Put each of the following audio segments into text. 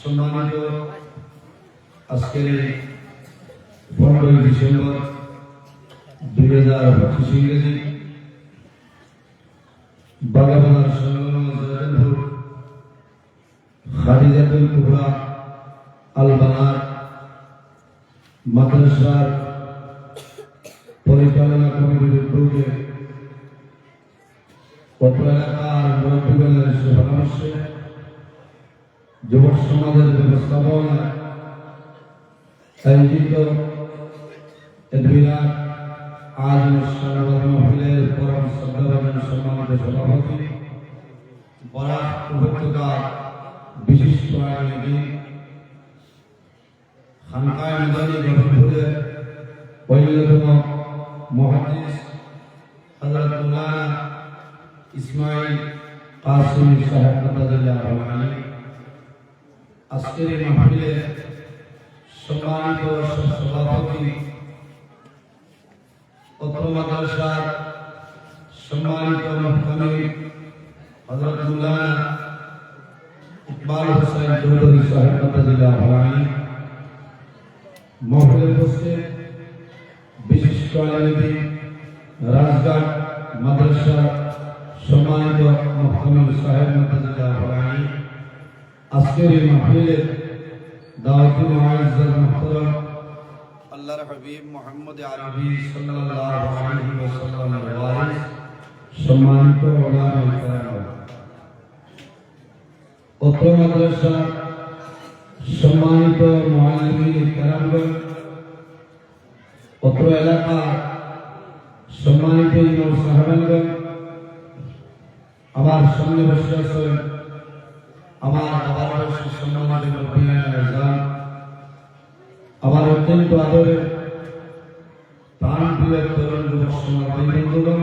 সম্মানিত আজকের 15 ডিসেম্বর 2025 ইংরেজি বাগাবাজার সংলগ্ন জয়দেবপুর খাদিজাতুল কুবরা আল বানাত মাদ্রাসার পরিচালনা কমিটির উদ্যোগে অত্র এলাকার মুরব্বীগণের শুভাকাঙ্ক্ষী যুবক সমাজের ব্যবস্থাপনা আয়োজিত বিরাট আজ অনুষ্ঠান মহিলের পরম শ্রদ্ধাভাজন সম্মানিত সভাপতি বরাক উপত্যকার বিশিষ্ট আইনজীবী খানকায়ে মাদানী গফরপুরের অন্যতম মুহাদ্দিস হযরত মাওলানা ইসমাইল কাসিম সাহেব রাদিয়াল্লাহু আনহু আজকের এই মাহফিলের সম্মানিত সভাপতি অত্র মাদ্রাসার সম্মানিত মুফতি হযরত মাওলানা ইকবাল হোসেন চৌধুরী সাহেব রাদিয়াল্লাহু আনহু মাহফিলে উপস্থিত বিশিষ্ট আলেমী রাজঘাট মাদ্রাসার সম্মানিত মুফতি সাহেব রাদিয়াল্লাহু আনহু আজকের এই মাহফিলের দাওয়াতি মুআজ্জাজ মুহতারাম আল্লাহর হাবিব মুহাম্মদ আরবি সাল্লাল্লাহু আলাইহি ওয়াসাল্লামের ওয়ারিস সম্মানিত উলামায়ে কেরাম অত্র মাদ্রাসা সম্মানিত মুআল্লিমিন কেরামগণ অত্র এলাকা সম্মানিত ইমাম সাহেবগণ আমার সামনে বসে আছেন আমার বাবার সম্মানিত মুরব্বিয়ান আমার অত্যন্ত আদরের প্রাণ প্রিয় তরুণ যুবক সমাজ বন্ধুগণ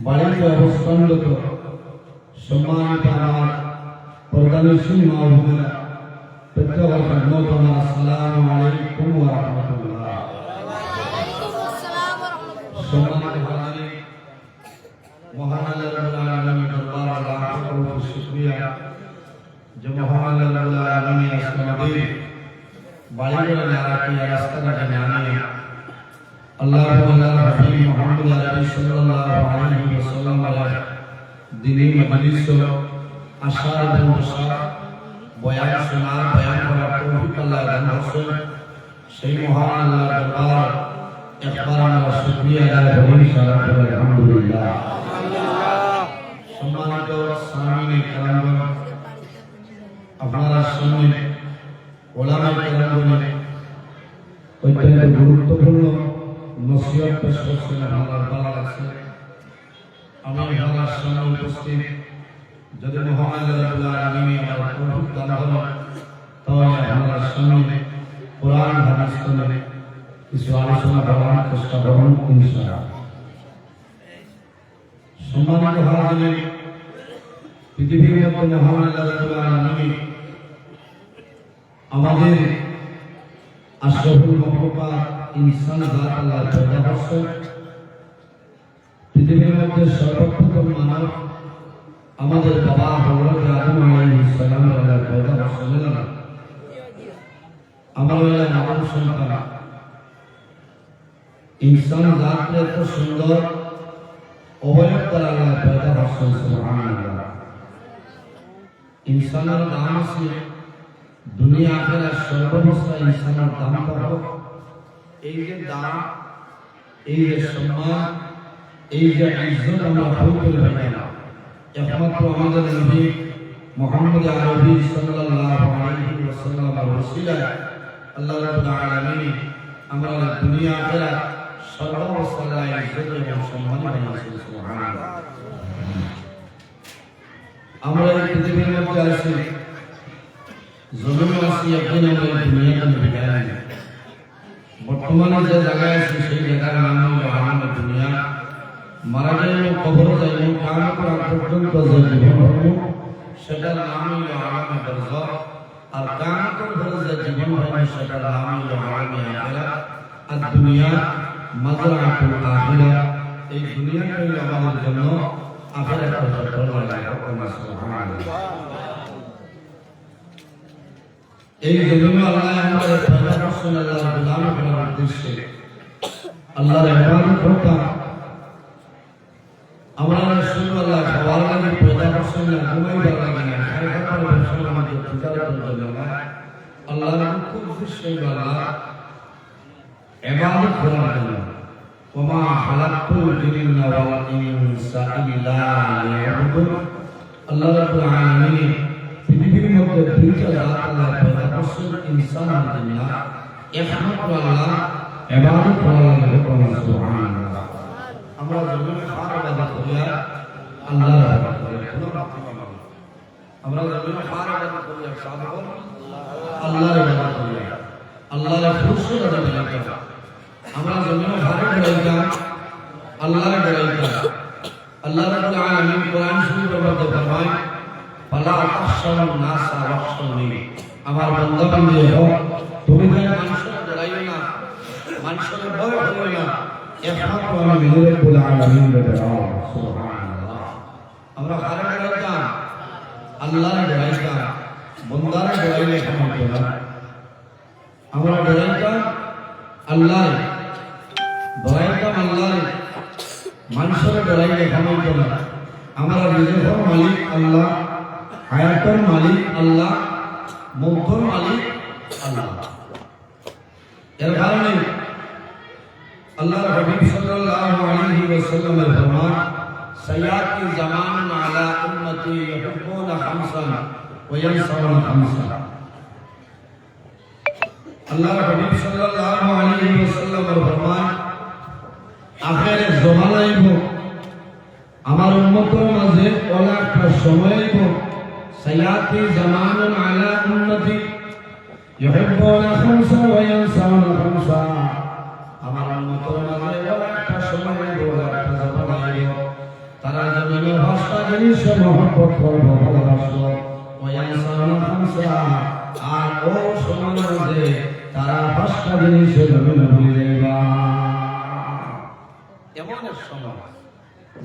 বাড়িতে অবস্থানরত সম্মানিত আমার প্রধানশীল মা ও বোনেরা প্রত্যেকের খেদমত আমার আসসালামু আলাইকুম ওয়া রাহমাতুল্লাহ। সম্মানিত হাজিরিন, মহান আল্লাহ রাব্বুল আলামিনের দরবারে লাখো কোটি শুকরিয়া যে মহান আল্লাহ রাব্বুল আলামিন আজকে আমাদের বাড়িঘরে না রাখি রাস্তাঘাটে না নিয়ে আল্লাহর হাবিব মুহাম্মদ আরবি সাল্লাল্লাহু আলাইহি ওয়াসাল্লামের দ্বীনি মজলিস আশার এবং বসার বয়ান শোনার বয়ান করার তৌফিক আল্লাহ দান করেছেন। সেই মহান আল্লাহর দরবার একবার আমরা শুকরিয়া আদায় করি আলহামদুলিল্লাহ। সম্মানিত সামিঈন কেরাম, আপনারা সামনে ওলামায়ে কেরামগণের অত্যন্ত গুরুত্বপূর্ণ নসিহত পেশ করছেন। আমার ভালো লাগছে। আমি আপনার সামনে উপস্থিত যদি মহান আল্লাহ রাব্বুল আলামিন আমার তৌফিক দান করেন তাহলে আপনার সামনে কোরআন হাদিস থেকে কিছু আলোচনা করার চেষ্টা করব ইনশাআল্লাহ। সম্মানিত হাজিরিন, পৃথিবীর মধ্যে মহান আল্লাহ রাব্বুল আলামিন আমাদের আশরাফুল মাখলুকাত ইনসান জাত আল্লাহ পয়দা করেছেন। পৃথিবীর মধ্যে সর্বপ্রথম মানব আমাদের বাবা হযরত আদম আলাইহিস সালাম আল্লাহ পয়দা করেছিলেন। আমাদের নাম সন্তান ইনসান জাতকে এত সুন্দর অবয়ব দ্বারা আল্লাহ পয়দা করেছেন। সুবহানাল্লাহ। ইনসানের দাম আছে দুনিয়া আখিরাত সর্বাবস্থায় ইনসানের দাম পাবো। এই যে দাম, এই যে সম্মান, এই যে ইজ্জত আমরা ভুল করে পাই না, একমাত্র আমাদের নবী মুহাম্মদ আরবি সাল্লাল্লাহু আলাইহি ওয়াসাল্লামের ওসিলায় আল্লাহ রাব্বুল আলামিন আমরা দুনিয়া আখিরাত সর্বাবস্থায় ইজ্জত এবং সম্মান বানিয়েছেন। সুবহানাল্লাহ। আমরা এই পৃথিবীর মধ্যে আছি, জমিনে আছি, একদিন আমরা এই দুনিয়াতে বিদায় নেব। বর্তমানে যে জায়গায় আছি সেই জায়গার নাম হলো আলামে দুনিয়া। মারা গেলে কবর যাইব, কিয়ামত পর্যন্ত যে জীবন হবে সেটার নাম হলো আলামে বারযাখ। আর কিয়ামতের পরে যে জীবন হবে সেটার নাম হলো আলামে আখিরাত। আর দুনিয়া মাজরাতুল আখিরাহ। এই দুনিয়াটা হলো আমাদের জন্য আখিরাতের দরজা। সুবহানাল্লাহ। এই জমিনে আল্লাহ আমাদের পয়দা করছেন আল্লাহর গোলামি করার উদ্দেশ্যে, আল্লাহর ইবাদত করতাম। আমরা রাসূলুল্লাহ খাওয়ার লাগে পয়দা করছেন না, ঘুমাইবার লাগে না, খাইবার পরে ব্যবসার মধ্যে তিজারতের জন্য না, আল্লাহর খুব উদ্দেশ্যে আল্লাহ ইবাদত করার জন্য। ওমা খালাকতুল জিন্না ওয়াল ইনসা ইল্লা লিয়াবুদুন। আল্লাহ রাব্বুল আলামিন পৃথিবীর মধ্যে দুইটা জাত আল্লাহ পয়দা করছেন, ইনসান আর জিন্নাত। একমাত্র আল্লাহ ইবাদত করার লাগে বলেন সুবহানাল্লাহ। আমরা জমিনে কার ইবাদত করি? আল্লাহর ইবাদত করি। আমরা জমিনে কার ইবাদত করি? সাধারণ আল্লাহর ইবাদত করি। আল্লাহর ফুরসত ইবাদত করি। আমরা জমিনে কার ইবাদত? আল্লাহর ইবাদত। আল্লাহ রাব্বুল আলামিন কোরআন শরীফের মধ্যে ফরমায়, ফালা তাখশাউন নাসা ওয়াখশাউনি। আমার বান্দা বান্দী হও, তুমি মানুষের ডরাইও না, মানুষের ভয় করিও না, একমাত্র আমি রব্বুল আলামিনের ডরাও। সুবহানাল্লাহ। আমরা কারে ডরাইতাম? আল্লাহর ডরাইতাম। বান্দার ডরাইলে কেমন না? আমরা ডরাইতাম আল্লাহ, ডরাইতাম আল্লাহ, মানুষের ডরাইলে কেমন না? আমরা রিজিকের মালিক আল্লাহ, হায়াতের মালিক আল্লাহ, মৌতের মালিক আল্লাহ। এর কারণে আল্লাহর হাবিব সাল্লাল্লাহু আলাইহি ওয়াসাল্লামের ফরমান, সায়াতি জামানুন আলা উম্মতি ইউহিব্বুনা খামসান ওয়া ইয়ানসাউনা খামসান। আল্লাহর হাবিব সাল্লাল্লাহু আলাইহি ওয়াসাল্লামের ফরমান, আখিরের জমানা আইব, আমার উম্মতের মাঝে ওলা একটা সময় আইব, সায়াতি জামানুন আলা উম্মতি ইউহিব্বুনা খামসান ওয়া ইয়ানসাউনা খামসান। আমার উম্মতের মাঝে ওলা একটা সময় আইব, ওলা একটা জমানা আইব, তারা জমিনে পাঁচটা জিনিসে মহব্বত করবে, ভালোবাসবে, ওয়া ইয়ানসাউনা খামসান। আর ও সময়ের মাঝে তারা পাঁচটা জিনিসে জমিনে ভুলে যাইবা। এমন এক সময়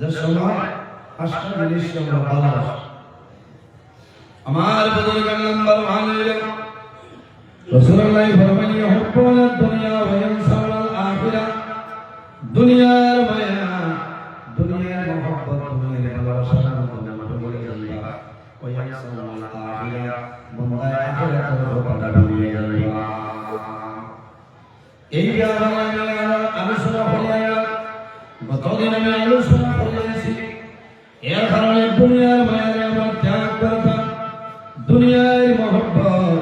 যে সময় পাঁচটা জিনিস আমরা ভালোবাসি। আমার বুজুর্গের নাম্বার 1 হলো রাসূলুল্লাহ ফরমান, ইউহিব্বুনা দুনিয়া ওয়া ইয়ানসাউনা আল আখিরাহ। দুনিয়ার মায়া, দুনিয়ার মহব্বত, দুনিয়ার ভালোবাসার মধ্যে ভুলে যাইবা। ওয়া ইয়ানসাউনা আল আখিরাহ, বান্দা আখিরাতের কথা ভুলে যাইবা। এই ব্যাপারে আলোচনা হলো, গতদিন আমি আলোচনা করেছি। এর কারণে দুনিয়ার মায়া আমরা ত্যাগ করতাম, দুনিয়ার মহব্বত,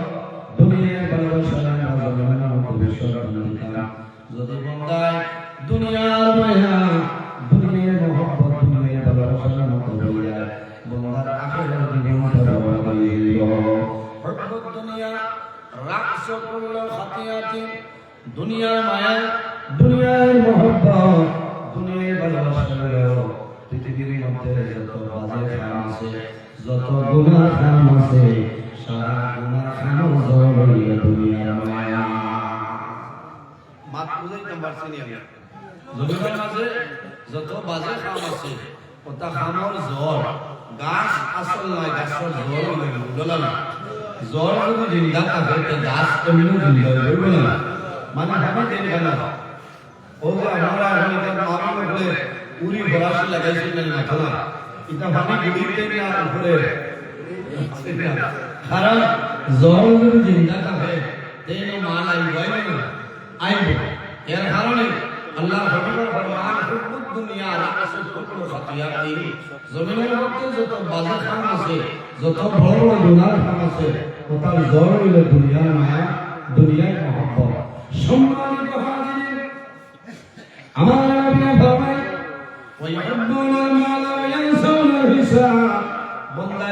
দুনিয়ার ভালোবাসা আমরা জমিনের মধ্যে বিসর্জন দিতাম। যদি বান্দায় দুনিয়ার মায়া, দুনিয়ার মহব্বত, দুনিয়ার ভালোবাসার মধ্যে ভুলে যায়, বান্দার আখিরাতের জীবনটা বরবাদ হয়ে গেল। হব্বুদ দুনিয়া রাকসু কুল্লু খাতিয়াতিন। দুনিয়ার মায়া, দুনিয়ার মহব্বত, দুনিয়ার ভালোবাসা হলো পৃথিবীর মধ্যে যত বাজে কাম আছে, যত গুনাহ কাম আছে, সারা গুনাহ কাম জড়িয়ে দুনিয়ার মায়া। মাত বুঝাইতাম পারছি আমি। জমিনের মাঝে যত বাজে কাম আছে, ওটা কামর জ্বর। গাছ আসল নয়, গাছের জ্বর হইল না। জ্বর যদি জিন্দা থাকে, গাছ এমনি জিন্দা হইব না। মানে আমি দিন কেন ও যে আমরা এখন উপরে উড়ি ভরাসি লাগাইছি না মাথা, এটা পানি গুড়িতে না উপরে। কারণ জ্বর যদি জিন্দা থাকে তেন মাল আইব আইব। এর কারণে আল্লাহ হাবিবের ফরমান, হুব্বুদ দুনিয়া রাকসু কুল্লু খাতিয়াতিন। জমিনের মধ্যে যত বাজে কাম আছে, যত বড় বড় গুনাহ কাম আছে, ওটার জ্বর হইল দুনিয়ার মায়া, দুনিয়ার মহব্বত। সম্মানিত হাজির, আমার নবী ফরমায়, ওয়া ইউহিব্বুনাল মালা ওয়া ইয়ানসাউনাল হিসাব। বান্দা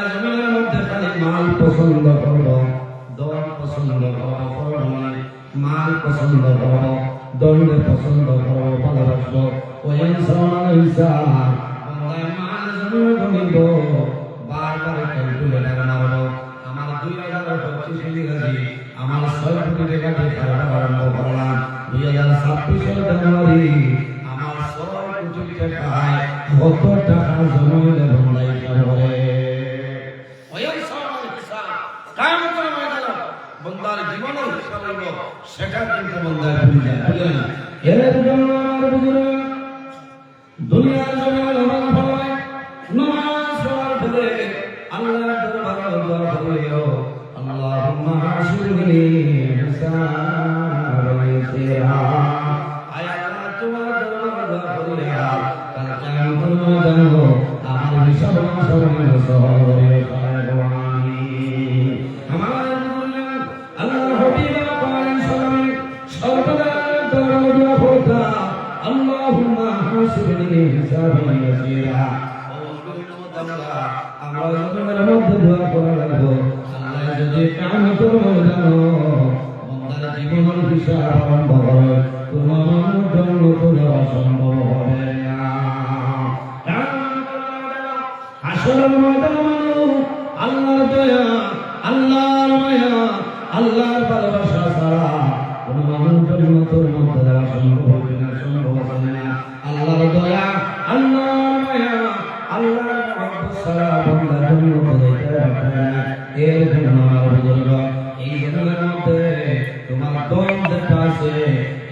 বন্ধে পছন্দ করো ভালোবাসো ওই ইনসান ইনসান বান্দায় মান জমিব বারবার ক্যালকুলেটর মারবো আমার 2025 ইংরেজি আমার 6 কোটি টাকা দিয়ে খাওয়া আরম্ভ করলাম 2026 জানুয়ারি আমার 6 কোটি টাকায় কত টাকা জমা হলে বান্দায় করে ওই ইনসান ইনসান কিয়ামতের ময়দানে বান্দার জীবনের হিসাব হইব সেটা কিন্তু বান্দায় ভুলে যায় এর জন্য আমার বুঝুন দুনিয়ার জমিনে নামাজ পড়ায় নামাজ পড়ার পরে আল্লাহর দরবারে দোয়া করিও আল্লাহুম্মা হাসিবনি হিসাবান ইয়াসিরা আয় আল্লাহ তোমার দরবারে দোয়া করিয়া কাল কিয়ামতের ময়দানে আমার হিসাব সরল সহল করে খায়রওয়ানি আমার বললেন আল্লাহর হাবিব পাক সর্বদা দরবারে দোয়া করতা আল্লাহুম্মা হাসিবনি হিসাবান ইয়াসিরা আমরা জমিনের মধ্যে দোয়া করা লাগবো আল্লাহ যদি কিয়ামতের ময়দানে বান্দার জীবনের হিসাব আরম্ভ করে কোনো জন্য তো দেওয়া সম্ভব হবে না হাসরের ময়দানে আল্লাহর দয়া আল্লাহর মায়া আল্লাহর ভালোবাসা ছাড়া কোনো মানুষের মতো মধ্যে দেওয়া সম্ভব হবে না সম্ভব হবে না আল্লাহর দয়া আল্লাহর মায়া আল্লাহর মহব্বত ছাড়া বান্দার জন্য বলাইতে পারে না এর জন্য আমার বুজুর্গ এই জমিনের মধ্যে তোমার দল যেটা আছে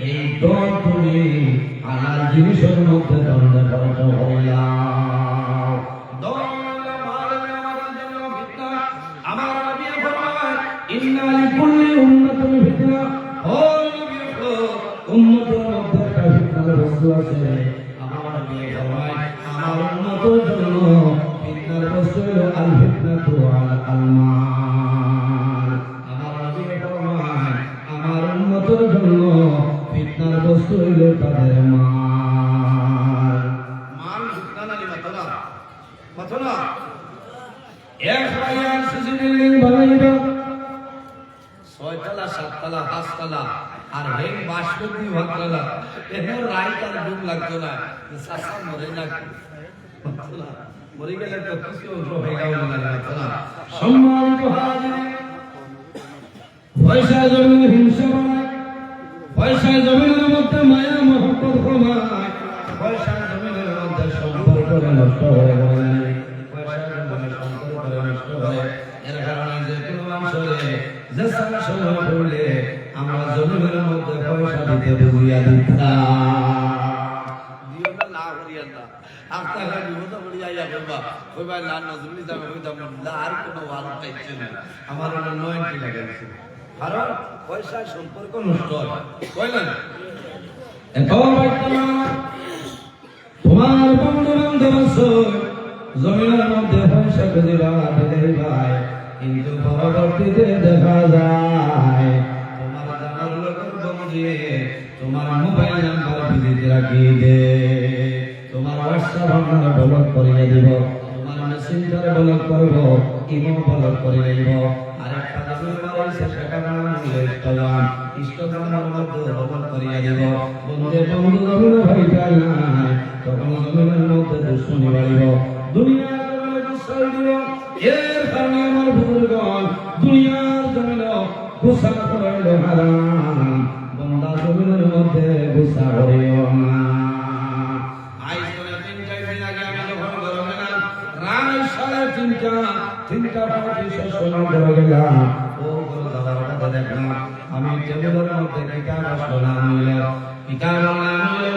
এই দল তুমি আল্লাহর জিনিসের মধ্যে দ্বন্দ্ব খরচ হইলাম দল আমাদের জন্য ফিতনা আমার নবী ফরমান ইন্না লিকুল্লি উম্মাতিন ফিতনা ও নবী উম্মতের মধ্যে একটা ফিতনার বস্তু আছে আমার নবী ফরমান আমার উম্মতের জন্য ফিতনার বস্তু হলো আল ফিতনাতু আল মাল আমার নবী ফরমান আমার উম্মতের জন্য ফিতনার বস্তু হলো তাদের মাল ফিতনা না মাতলা এক ভাইয়ার সুজি বিল্ডিং বানাইলো 6 তলা 7 তলা 5 তলা আর হেন বাসপতি ভাতলা এর রাইট আর ডুব লাগতো না সাসা মরে না মরে গেলে তো কিছু হয়ে গেল না মাতলা সম্মানিত হাজির পয়সা জমিনের হিংসা বাড়ায় পয়সা জমিনের মধ্যে মায়া মহব্বত কমায় পয়সা জমিনের মধ্যে সম্পর্ক নষ্ট হয়ে যায় পয়সা জমিনের সম্পর্ক নষ্ট হয় এর কারণে যে কোনো অঞ্চলে যে সমস্যা পড়লে আমরা জমিনের মধ্যে পয়সা দিতে বুঝিয়া দিও না না করিয়া না আপনারা বিপদ পড়িয়া যাবা কইবা না নজরুল যাবে কইতাম না আর কোনো ওয়াজ চাইছে না আমার হলো 90 লাগাইছে কারণ পয়সা সম্পর্ক নষ্ট হয় কইলেন এখন তোমার বন্ধু বান্ধব আছে জমিনের মধ্যে পয়সা দিবা দিলে ভাই কিন্তু পরবর্তীতে দেখা যায় তোমার জানার লোকের বন্ধু তোমার মোবাইল নাম্বার বিজিতে রাখিয়ে দে তোমার হোয়াটসঅ্যাপ নাম্বার ব্লক করিয়ে দিব তোমার মেসেঞ্জারে ব্লক করব ইমো ব্লক করিয়ে দিব আরেকটা নাম্বার আছে সেটা নাম হলো ইনস্টাগ্রামের মধ্যে ব্লক করিয়ে দিব বন্ধু জমিনে ভাইটা নাই তখন জমিনের মধ্যে দুশ্মনী বাড়িব দুনিয়ার জমিনে দুশ্মনী দিব এর কারণে আমার বুজুর্গণ দুনিয়ার জমিনে গুসা করাইল হারাম বন্দা জমিনের মধ্যে গুসা করিও না আজ করে 3 দিন আগে আমি যখন ঘরে গেলাম রাত 3:30 ঘরে গেলাম ও ঘরে যাওয়ার দেখলাম আমি টেবিলের মধ্যে কিতাব আসলাম কিতাব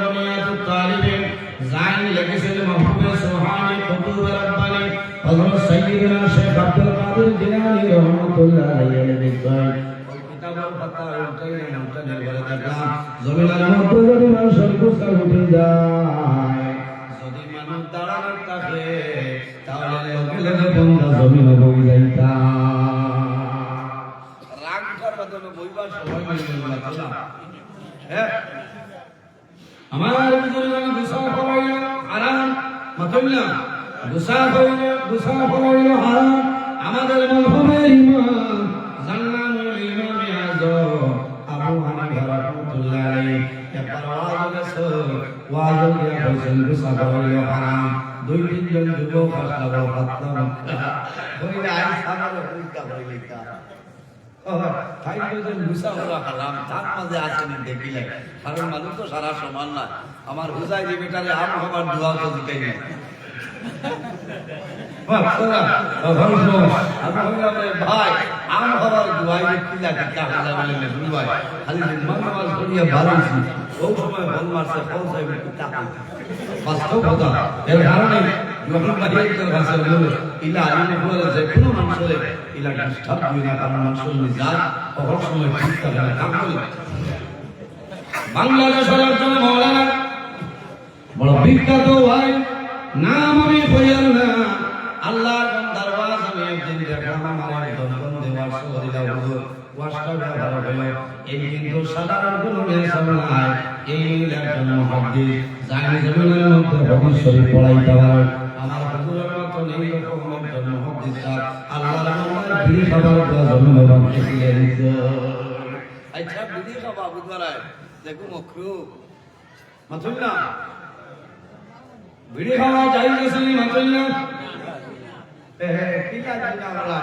বুনিয়াতুত তালিবিন জাইন লিখেছিল মাহফুজ সুবহানি কুতুব রাব্বানি হযরত সাইয়্যিদনা শেখ আব্দুল কাদের জিলানী রাহমাতুল্লাহ আলাইহি লিখেছেন কিতাবের পাতা উল্টাইলে ঘরে দেখলাম জমিনের মধ্যে যদি মানুষের গুসা উঠে যায় যদি মানুষ দাঁড়ানো থাকে তাহলে লগে লগে বন্ধা জমিনে বই যাইতা রাগ করার জন্য বইবার সময় মিলে না হ্যাঁ আমার বুজুর্গরা গুসা করাইল হারাম মাতল্লা গুসা করাইল হারাম আমাদের মরহুমের ইমাম জান্নাতুল ইমাম আযম আবু হানিফা রাহমাতুল্লাহ আলাইহি একবার হইলে আই সামালে পরীক্ষা হইলে কা তাই যে মুসা ওরা হারাম তার মাঝে আসেনি দেখিলে কারণ মানুষ তো সারা সমান না আমার হুজাই যে বেটারে আম হবার দোয়া তো দিতেই না ভাই আম হবার দোয়াই কিলা দিকা হলা বলে দুই ভাই খালি মান নামাজ পড়িয়া ভালোইছি ওই সময় বল মারছে পৌঁছাই কিতা বাস্তব কথা এর কারণে যখন বাহিরের ভাষা বলে ইলা আলিনে বলে যে কোনো মানুষের ইলা ডিস্টার্ব হয় না কারণ মানুষের মিজাজ কখন সময় ঠিক থাকে না কাম করে বাংলাদেশের একজন মাওলানা বড় বিখ্যাত ভাই নাম আমি কইয়ার না আল্লাহর দরবার আমি একদিন দেখলাম আমার দরবার দেওয়ার সহদিলা হুজুর ওয়াশটা ব্যবহার হলো এই কিন্তু সাধারণ কোনো মেসাল নাই এই একজন মুহাদ্দিস জানি জমিনের মধ্যে হাদিস শরীফ পড়াইতে পারে আমার হুজুরের মতো এই রকম একজন মুহাদ্দিস আল্লাহর নামে বিড়ি খাবার জমিনের মধ্যে দিয়ে দিছে আচ্ছা বিড়ি খাওয়া বুঝবারায় দেখো মকরু মাথুল্লাহ বিড়ি খাওয়া যাই গেছে মাথুল্লাহ ঠিক আছে না বলা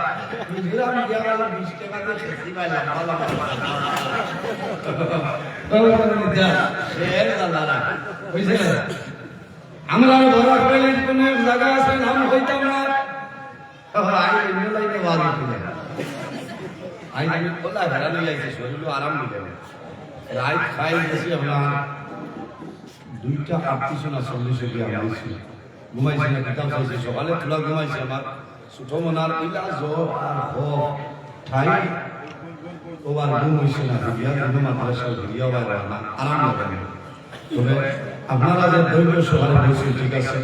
মিজোরাম গিয়া 20 টাকা দিয়ে খেসি পাইলাম ভালো আমরা বড় কলেজ কোন জায়গা আছে নাম হইতাম না আই লাইনে ওয়াজ দিলে আই আমি বলা ঘরানো যাইছে শরীর আরাম দিলে রাত খাই গেছি আমরা 2টা 38 না 40 কি আমছি ঘুমাইছি না কিতাব খাইছি সকালে তুলা ঘুমাইছি আমার ছোট মনার ইলা জোর আর হো ঠাই ওবার ঘুম হইছে না বিয়া দিন মাদ্রাসা ভিডিও বাইরে না আরাম লাগে তবে আপনারা যে ধৈর্য সহকারে বসে ঠিক আছে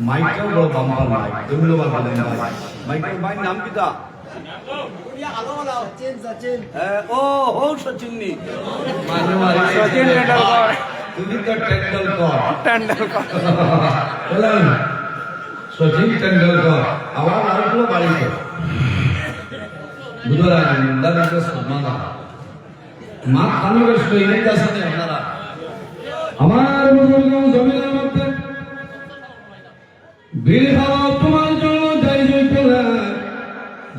মাইকেও বড় বাম্পার নাই ধন্যবাদ বলেন ভাই মাইকেল ভাই নাম কিটা ও হো সচিননি সচিন টেন্ডুলকর তুমি তো টেন্ডুলকর বলেন সচিন টেন্ডুলকর আমার আরেকগুলো বাড়িতে বুধবার নিন্দাকে সম্মান মা খানের সৈনিক আছেন আপনারা আমার বুজুর্গ জমিনের মধ্যে বিড়ি খাওয়া তোমার জন্য জায়েজ হইতে না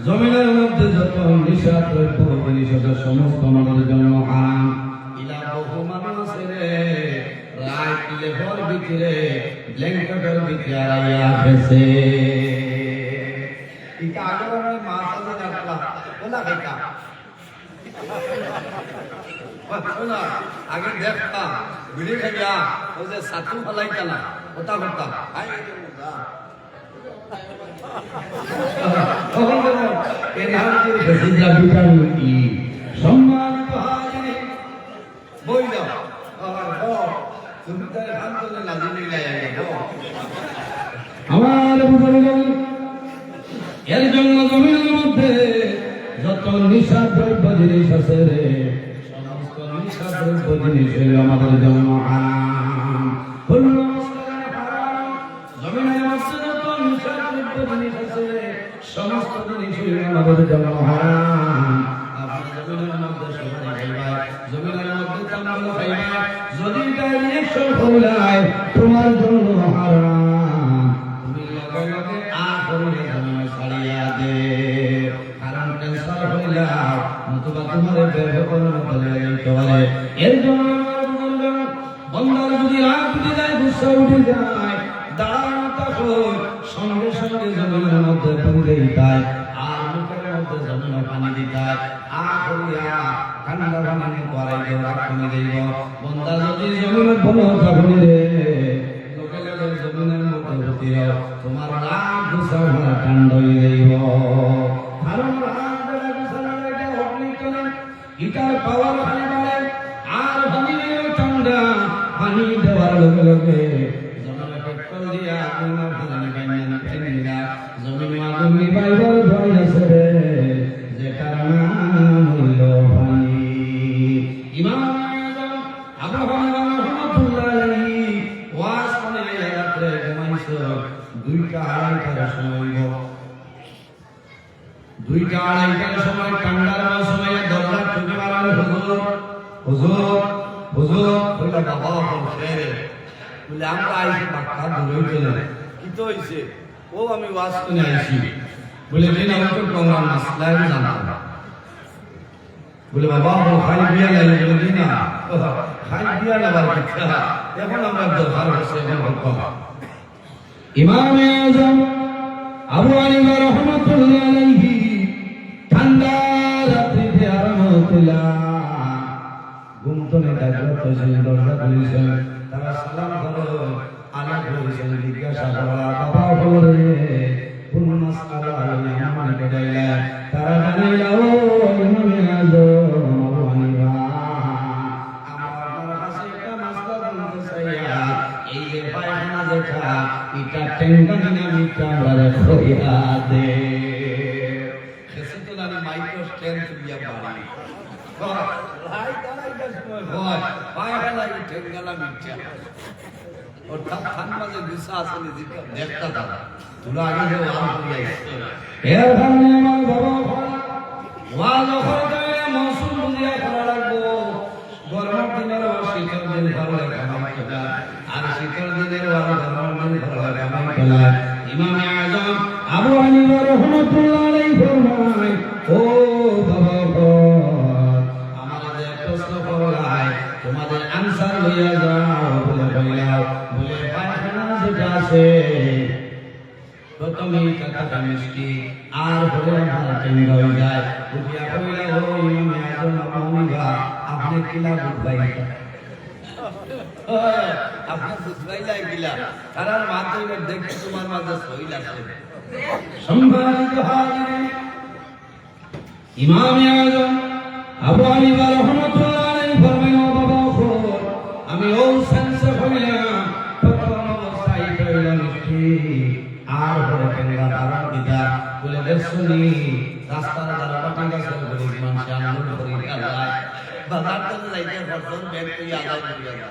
জমিনের মধ্যে যত নিশা দ্রব্য নিষেধের সমস্ত আমাদের জন্য হারাম ইলা বহু মানুষ রে রাত লেহর ভিতরে ব্ল্যাঙ্কেটের ভিতরে আইয়া গেছে ইটা আগের মাসালে রাখলা বলা বেটা না আগে দেখতা বিড়ি খাইয়া ওই যে সাতু ফলাইতা না ওটা করতাম আই সম্মানিত হাজির বই দাও আমার এর জন্য জমিনের মধ্যে যত নিশা দ্রব্য জিনিস আছে রে সমস্ত নিশা দ্রব্য জিনিস আমাদের জন্য হারাম জমিনের মধ্যে যত নিশা দ্রব্য জিনিস আছে সমস্ত জিনিস আমাদের জন্য হারাম আপনার জমিনের মধ্যে সবাই খাইবা জমিনের মধ্যে তামাল খাইবা যদি এটা রিঅ্যাকশন হইলাই তোমার জন্য হারাম তুমি লগে লগে আখরে জমিন ছাড়িয়া দে কারণ ক্যান্সার হইলা নতুবা তোমার বেরহকরণ বলে যাইতে পারে এর জন্য বন্দার যদি রাগ উঠে যায় গুসা উঠে যায় দাঁড়ানো থাকো সঙ্গে সঙ্গে জমিনের মধ্যে পুড়ে দিতায় আর মুখের মধ্যে জমিন পানি দিতায় আখরিয়া ঠান্ডা পানি করাই দেব রাখনি দেব বন্দা যদি জমিনের বলো তখন রে লোকে লোকে জমিনের মধ্যে হতে তোমার রাগ গুসা ঠান্ডা হয়ে যাইব কারণ রাগ গুসা এটা অগ্নিকরণ এটার পাওয়ার খালি বাড়ে আর পানি ঠান্ডা পানি দেওয়ার লোকে লোকে জমিনে পেট্রোল দিয়া আপনার পানি পানি না জমিন মাদুমি বাইবার ভয় আছে রে যেটার নাম হইল পানি ইমাম আব্রাহাম রহমাতুল্লাহ আলাইহি ওয়াজ করে রাতে ঘুমাইছ 2টা 2:30টার সময় 2টা 2:30টার সময় ঠান্ডার সময় দরজা ঠুকে মারার হুজুর হুজুর হুজুর বলে বাবা বলছে বলে আমরা আইছি বাক্কা দূরে চলে কি তো হইছে ও আমি ওয়াজ শুনে আইছি বলে দিন আমি তো প্রোগ্রাম মাসলা জানতাম না বলে বাবা ও খাই বিয়া লাগে বলে দিন না খাই বিয়া লাগার কথা এখন আমরা দরবার হচ্ছে এখন বলবো ইমাম আযম আবু হানিফা রাহমাতুল্লাহ আলাইহি ঠান্ডা রাত্রিতে আরামতুল্লাহ ঘুমতনে জাগ্রত হয়েছেন দরজা খুলেছেন তারা সালাম করো আলাপ করেছেন জিজ্ঞাসা করা বাবা বলে কোন মাসআলা আলাইহি আমার নিকটাইলা তারা জানাইলা ও ইমাম আযম আবু হানিফা আমার কাছে একটা মাসলা জানতে চাইয়া এই যে পায়খানা যেটা এটা টেঙ্গানি না মিটা বলে কইয়া দে সেটা তো না মাইক্রো স্ট্রেংথ দিয়া বাড়ি লাই দাঁড়াইটা সময় হয় পায়খানা টেঙ্গালা মিটা অর্থাৎ খানবাজে গুসা আছে নিজেকে দেখতা দাদা তোরা আগে যে ওয়াজ করিয়া এর কারণে আমার বাবা ওয়াজ করে মৌসুম বুঝিয়া করা লাগবো গরমের দিনের শীতের দিন ভালো কামাই করা আর শীতের দিনের গরমের দিন ভালো কামাই করা ইমাম আযম আবু হানিফা রাহমাতুল্লাহ আলাইহি ফরমায় ও বাবা আমাদের প্রশ্ন করলাই তোমাদের আনসার লইয়া যাও বলে কইলাও বলে পায়খানা যেটা আছে প্রথমে কথাটা মিষ্টি আর বলে আমার টেঙ্গা হয়ে যায় বুঝিয়া কইলা ও ইমাম আযম আবু হানিফা আপনি কিলা বুঝাইতা আপনি বুঝাইলা কিলা কারণ মাত্র দেখে তোমার মাঝে সই লাগছে সম্মানিত হাজিরিন ইমাম আযম আবু হানিফা রাহমাতুল্লাহ আলাইহি ফরমায় ও বাবা আমি ও সেন্সে হইলাম প্রথম অবস্থায় কইলাম মিষ্টি আর বলে টেঙ্গা তারা দিদা বলে দেখছনি রাস্তার যারা পাটি গাছ বলে মানুষ আনন্দ করি যায় বাজার তো যাইতে ফসল ব্যাগ তুই আদায় করিয়া যা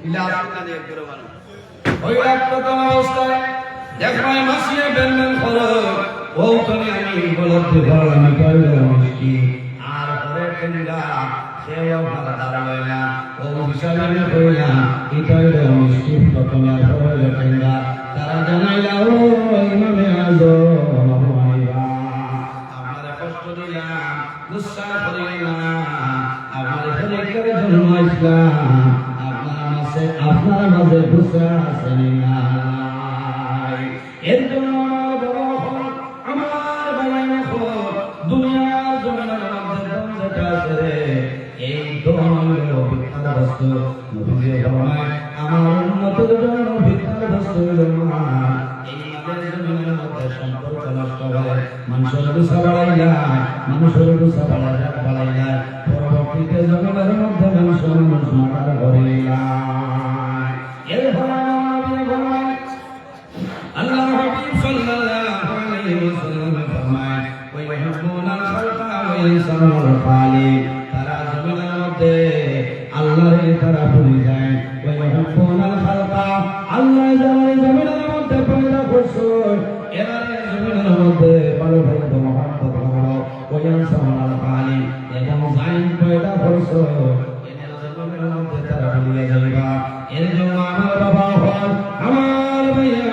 ইলা আসলে না একবার মানুষ ওই প্রথম অবস্থায় দেখবাই মাসিয়ে বেনবেন করো ও তুমি আমি উপলব্ধি করলাম কইলাম মিষ্টি আর পরে টেঙ্গা সেও ভালো দাঁড়ায় না ও বিশাল আমি কইলাম এটাই মিষ্টি প্রথমে আর পরে টেঙ্গা তারা জানাইলা ও ইমাম আযম আবু হানিফা আপনারা কষ্ট দিলাম গুসা করিলেন না আপনার ফরিকের জন্য ইসলাম আপনার মাঝে গুসা আছে না এর জন্য আমার বায়ান দুনিয়ার জমিনের মধ্যে যেটা আছে রে এই দোনো বিখ্যাত বস্তু নবী ফরমায় আমার উম্মতের জন্য বিখ্যাত বস্তু হলো এই আমাদের জমিনের মধ্যে সম্পর্ক নষ্ট হয় মানুষের গুসা বাড়াইলা মানুষের গুসা বাড়াইলা পরবর্তীতে জমিনের মধ্যে মানুষ মারা করিলা এর আল্লাহ হাবিব সাল্লাল্লাহু আলাইহি ওয়াসাল্লাম ফরমায় ওয়া ইউহিব্বুনাল খালকা ওয়া ইয়ানসারুল খালিক তারা জমিনের মধ্যে আল্লাহর তারা ভুলে যায় ওয়া ইউহিব্বুনাল খালকা আল্লাহ যারা জমিনের মধ্যে পয়দা করছে এরা জমিনের মধ্যে ভালো ভালো মহব্বত করো ওয়া ইয়ানসারুল খালিক এবং জাইন পয়দা করছে এরা জমিনের মধ্যে তারা ভুলে যাইবা এর জন্য আমার বাবা হল আমার ভাইয়া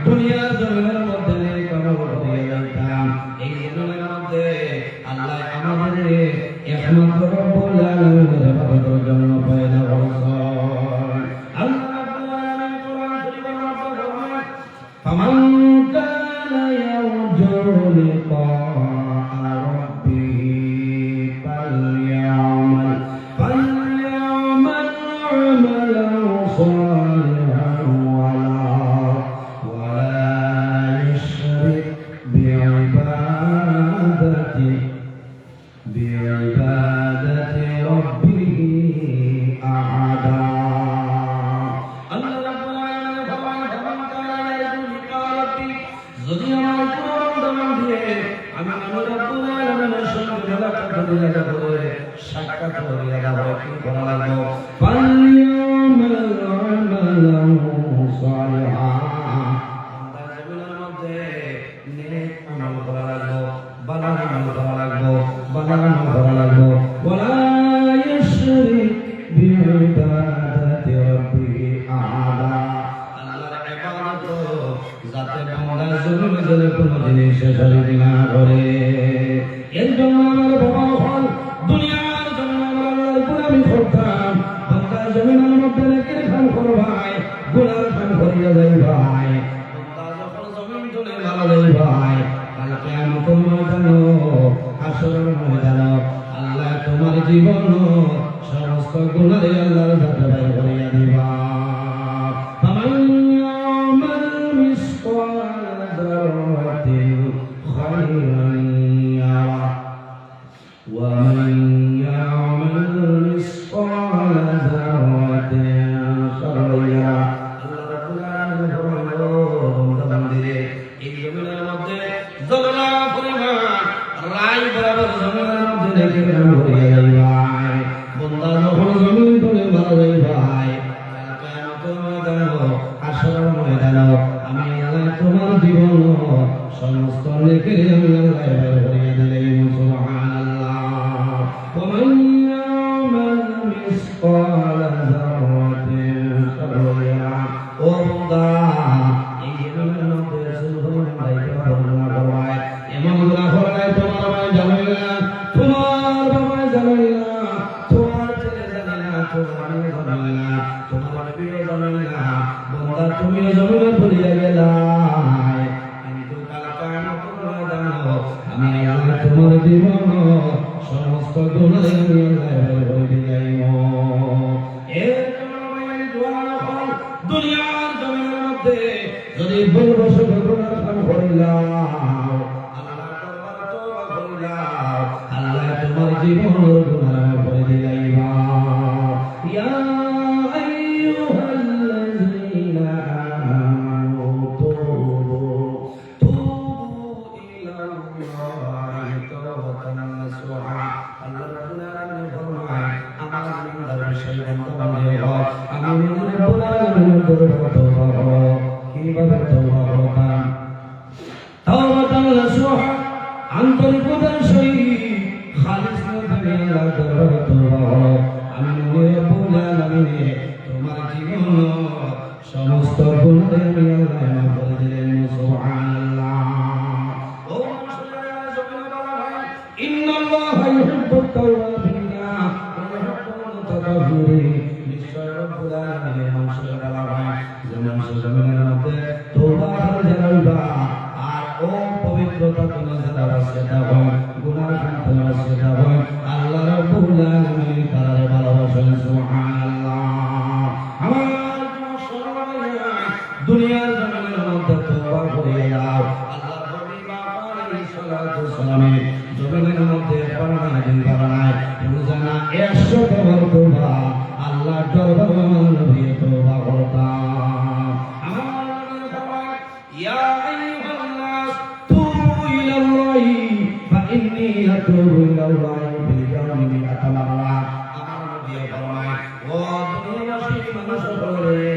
দুনিয়ার জমিনের মধ্যে কামল করে যাইতাম এই জমিনের মধ্যে আল্লাহ আমাদের একমাত্র রব্বুল আলামিনের ইবাদতের জন্য পয়দা করেছেন আল্লাহ রাব্বুল আলামিন কোরআন শরীফের মধ্যে ফরমান ফামান কানা ইয়ারজু লিকা রাব্বিহি ফালইয়ামাল আমালান সালিহান بعبادة ربه أحدا الله رب العالمين فرمان فمن كان يرجو لقاء ربه যদি আমার কোন দমন দিয়ে আমি রব্বুল আলামিনের সঙ্গে মুলাকাত করিয়া যাব সাক্ষাৎ করিয়া যাব কি করা লাগবে ফালিয়ামাল আমালান সালিহান আমরা জীবনের মধ্যে নেক আমল করা লাগবে ভালো আমল করা লাগবে বানানো করা লাগবে ওয়ালা ইশরিক বিইবাদাতি রাব্বিহি আহাদা আল্লাহর ইবাদত যাতে শেষ না করে। এর জন্য আমার বাবা হল দুনিয়ার জন্য আমার গোলামি করতাম, বাংলার জমিনের মধ্যে রেখে খান করবাই, গোলার খান করিয়া যাই ভাই, বাংলা যখন জমিন তুলে ভালো যাই ভাই, কালকে আমি তোমার জানো আসরের ময়দান আল্লাহ তোমার জীবন সমস্ত গুণারে আল্লাহর কাছে বাইর করিয়া দিবা। ফামান ইয়ামাল মিসকাল যারাতিন খায়রান ইয়ারা ওয়া মান ইয়ামাল মিসকাল যারাতিন শাররান ইয়ারা। আল্লাহ রাব্বুল আলামিন বলেন, এই জমিনের মধ্যে জলনা পরিমাণ রাই বরাবর জমিনের মধ্যে রেখে কাম করিয়া যাই ভাই, বন্দা যখন জমিন তুলে মারা যাই ভাই, কিয়ামতের ময়দান হাসরের ময়দান আমি আল্লাহ তোমার জীবন সমস্ত নেকি আমি আল্লাহ বের করিয়া দিলেন। সুবহানাল্লাহ। ওয়া মান ইয়ামাল মিসকাল যারাতিন শাররান ইয়ারা। ও বন্দা এই জমিনের মধ্যে সুবহান বাইরে বর্ণনা করবাই, এমন গুনাহ করলে তোমার ভাই জানাই না, তোমার বাবা জানাই না, তোমার ছেলে জানাই না, তোমার মেয়ে জানাই না, তোমার বিয়ে জানাই না, বন্দা তুমিও জমিনে ভুলিয়া গেলাই, কিন্তু কাল কিয়ামতের ময়দানে আমি আল্লাহ তোমার জীবন সমস্ত গুনাহ আমি আল্লাহ বের করে দিলাম। এর জন্য ভাই দোয়া হল দুনিয়ার জমিনের মধ্যে যদি বড় গুনাহ কাম করিলাম আল্লাহ তোমার জীবন গুনাহ করে দিলাইবা। ইয়া আইয়ুহাল্লাযীনা আমানু তুবু ইলাল্লাহি তাওবাতান নাসুহা। আল্লাহ রাব্বুল আলামিন ফরমায়, আমার জিন্দার বিষয়ে বন্ধ হয়, আমি রাব্বুল আলামিনের দরবারে তওবা করব। কিভাবে তওবা করতাম? তাওবাতান নাসুহা, আন্তরিকতার সহিত খালিস নিয়ে আল্লাহর দরবারে তওবা করো। আমি রাব্বুল আলামিন তোমার জীবন সমস্ত গুনাহ আমি আল্লাহ মাফ করে দিলেন। সুবহানাল্লাহ। ও মুসলিমেরা জমিনে বলা হয়, ইন্নাল্লাহা ইউহিব্বুত তাওয়াবিনা ওয়া ইউহিব্বুল মুতাতাহহিরিন। নিশ্চয় রাব্বুল আলামিন মানুষের বলা হয় যে মানুষ জমিনের মধ্যে তওবা করে যাইবা আর ও পবিত্রতা গুনাহ যারা সেটা হয়, গুনাহ খান্তা সেটা হয়, আল্লাহ রাব্বুল আলামিন তারে ভালোবাসেন। সুবহানাল্লাহ। আমার দুনিয়ার জমিনের মধ্যে তওবা করে যাও। আল্লাহ হাবিব আলাইহিস সালাতু ওয়াসালাম জমিনের মধ্যে পড়ানা দিন পড়ায় রোজানা 100 বার তওবা আল্লাহর দরবারে নবী তওবা করতাম। আমার নবী ফরমায়, ইয়া আইয়ুহান নাস তুবু ইলাল্লাহি ফা ইন্নী আতুবু ইলাল্লাহি ফিল ইয়াওমি মিআতা মাররা। আমার নবী ফরমায়, ও দুনিয়াবাসী মানুষ বলে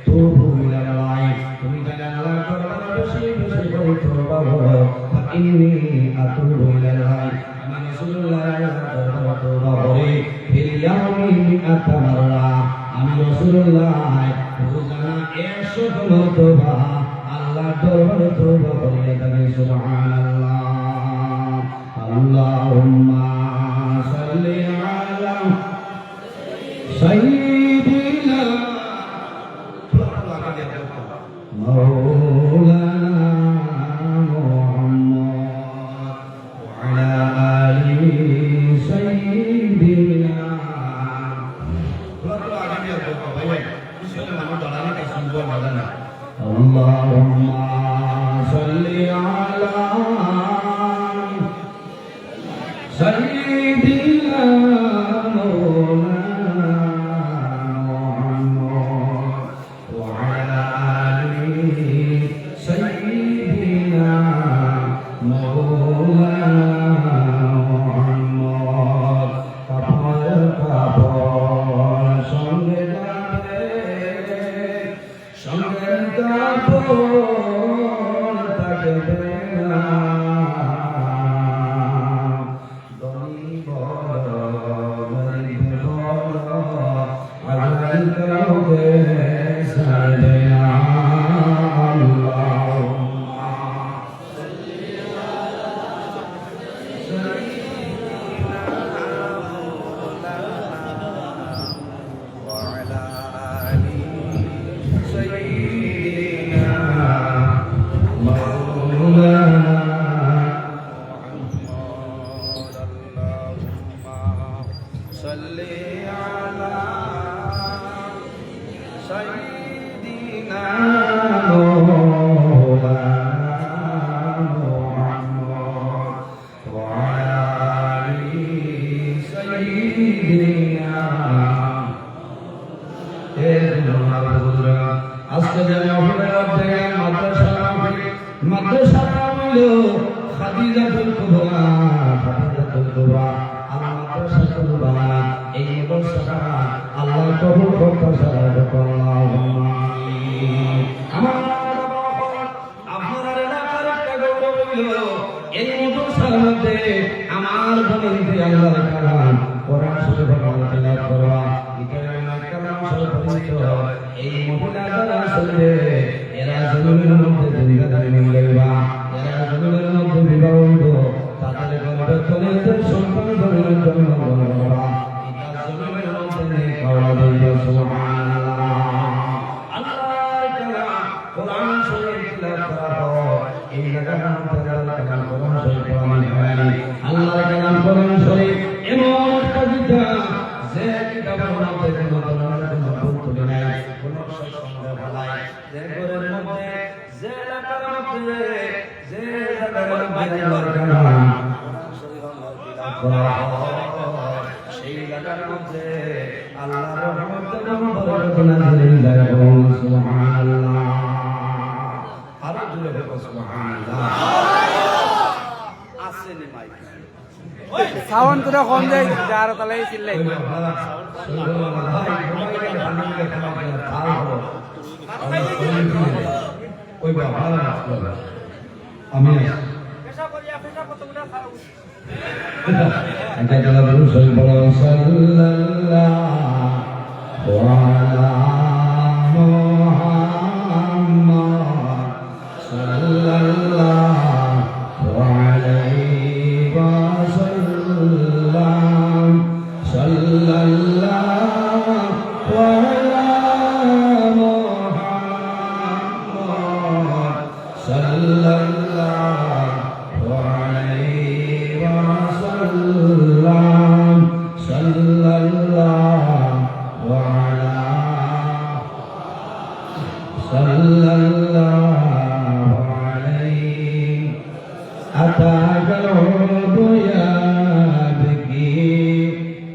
তুবু ইলাল্লাহি, তুমি যদি আল্লাহর দরবারে বেশি বেশি করে তওবা করো, ফা ইন্নী আতুবু ইলাল্লাহি, আমি রাসূলুল্লাহ দরবারে তওবা করি ফিল ইয়াওমি মিআতা মাররা। আমি রাসূলুল্লাহ রোজানা 100 বার তওবা আল্লাহর দরবারে তওবা করিয়া থাকি। সুবহানাল্লাহ। আল্লাহুম্মা সাল্লি আলা সাইয়্যিদিনা মাওলানা মুহাম্মদ ওয়া আলা আলি সাইয়্যিদিনা। আল্লাহুম্মা সাল্লি আলা সাইয়্যিদিনা মাওলানা মুহাম্মদ ওয়া আলা আলি সাইয়্যিদিনা মাওলানা মুহাম্মদ। কাপড় কাপড় সঙ্গে যাবে, সঙ্গে কাপড় থাকবে না, ধনী বড় গরিব বড় আল্লাহ কাউকে ছাড়বে না। আল্লাহুম্মা সাল্লি খাদিজাতুল কুবরা খাদিজাতুল কুবরা আল-মাদ্রাসাতুল বানা এই মাদ্রাসা আল্লাহ কবুল করতে সাহায্য আল্লাহুম্মা আমিন। আমার আপনার এলাকার একটা গৌরব হইল এই মাদ্রাসার মধ্যে আমার বন্ধু আল্লাহর কালাম কোরআন শরীফ তেলাওয়াত করা ইতার কালাম শরীফ পরিচিত এই মহিলা যারা আসলে এরা জমিনের মধ্যে জিন্দাদারি মিলবা এরা জমিনের মধ্যে বিবাহিত তাদের গর্ভে তলেদের সন্তান জমিনের জন্য করা এটা জমিনের মধ্যে খাওয়া দিয়ে সুবহানাল্লাহ। আল্লাহর কালাম কোরআন শরীফ তেলাওয়াত করা এই জায়গার মধ্যে আল্লাহর কালাম কোরআন শরীফ প্রমাণ হয় আল্লাহর কালাম কোরআন শরীফ এমন একটা কিতাব যে কিতাবের মধ্যে কোনো ধরনের কোনো ভুল ত্রুটি নাই কোনো সন্দেহ নাই যে ঘরের মধ্যে যে এলাকার মধ্যে যে জায়গার মধ্যে আল্লাহর কালাম কোরআন শরীফ তেলাওয়াত করা হয় সেই জায়গার মধ্যে আল্লাহর রহমত এবং বরকত নাযিল হয় সুবহানাল্লাহ। আর জোরে বলো সুবহানাল্লাহ। আসেনি মাইক সাউন্ড তোরা কম যায় যার তালে চিল্লাই ওই বাবা আমি এটা যারা রসুল বলো সাল্লাল্লাহু আলা মুহাম্মদ সাল্লাল্লাহু আলাইহি ওয়াসাল্লাম সাল্লাল্লাহু আলা মুহাম্মদ সাল্লাল্লাহু আলাইহি ওয়াসাল্লাম সাল্লাল্লাহু আলা সাল্লাল্লাহু আলাইহি আতাকাল বুয়াবকি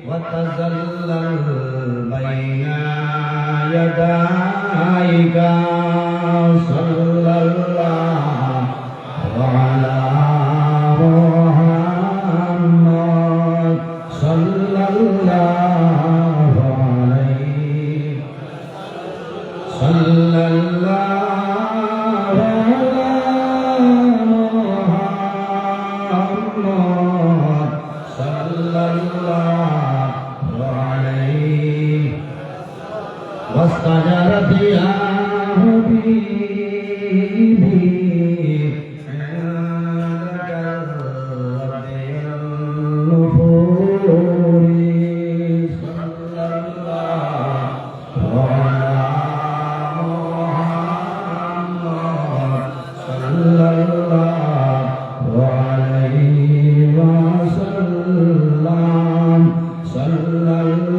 ওয়া তাজাল্লাল বাইনা ইয়াদাইকা সাল্লাল্লাহু আলা মুহাম্মদ সাল্লাল্লাহু আলাইহি সাল্লাল্লাহু আলা মুহাম্মদ সাল্লাল্লাহু আলাইহি واستجرت يا حبيبي عندك الربي النفور صلى الله على محمد صلى الله عليه وسلم صلى الله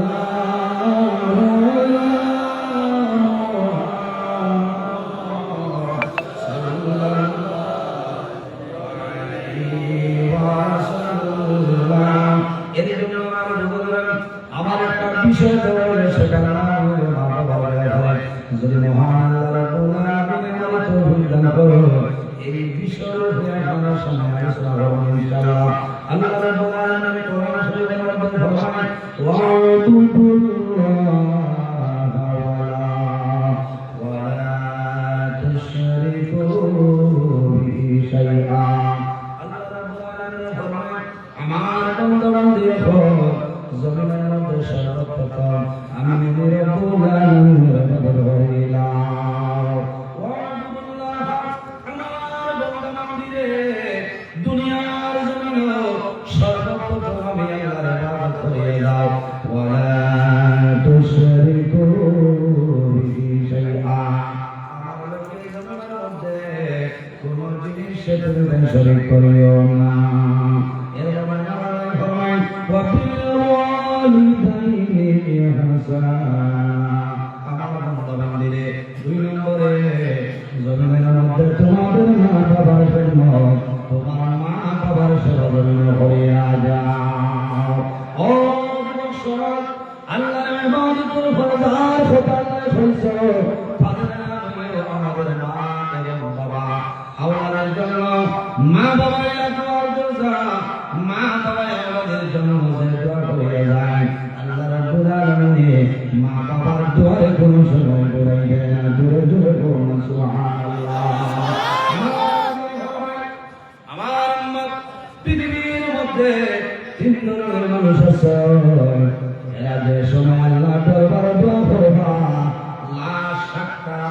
আমার একটা বিষয় দেওয়া হলে সেখানে নাম হলো মা বাবা যদি মহান আল্লাহ রাব্বুল আলামিন আমাকে তৌফিক দান করো এই বিষয়ের উপরে আমরা সামনে আলোচনা করব ইনশাআল্লাহ। আল্লাহ রাব্বুল আলামিন কোরআন শরীফের মধ্যে ফরমান ওয়ালা তুশরিকু বিহি শাইআ। আল্লাহ রাব্বুল আলামিন ফরমান আমার বান্দা-বান্দি জমিনের মধ্যে সর্বপ্রথম আমি রব্বুল আলামিনের ইবাদত করিলাম। ওয়াল্লাহ আমার বান্দা-বান্দিরে দুনিয়ার জমিনে সর্বপ্রথম আমি আল্লাহর ইবাদত করিলাম। ওয়ালা তুশরিকু বিহি শাইআ। আমার এই জমিনের মধ্যে কোন জিনিসে তুমি শরীক করিও না। এর মানে আল্লাহ ফরমান আমার বান্দা-বান্দিরে দুই নম্বরে জমিনের মধ্যে তোমাদের মা বাবার জন্য তোমার মা বাবার সেবা যত্ন করিয়া যাও। ও যুবক আল্লাহর ইবাদতের ফরজদার হতে আল্লাহ বলছে তাদের নাম হলো আমাদের মা এবং বাবা। আল্লাহর জন্য মা বাবার পৃথিবীর মধ্যে তিন ধরনের মানুষ আছে এরা যে সময় আল্লাহ দরবারে দোয়া করবা লা শাক্কা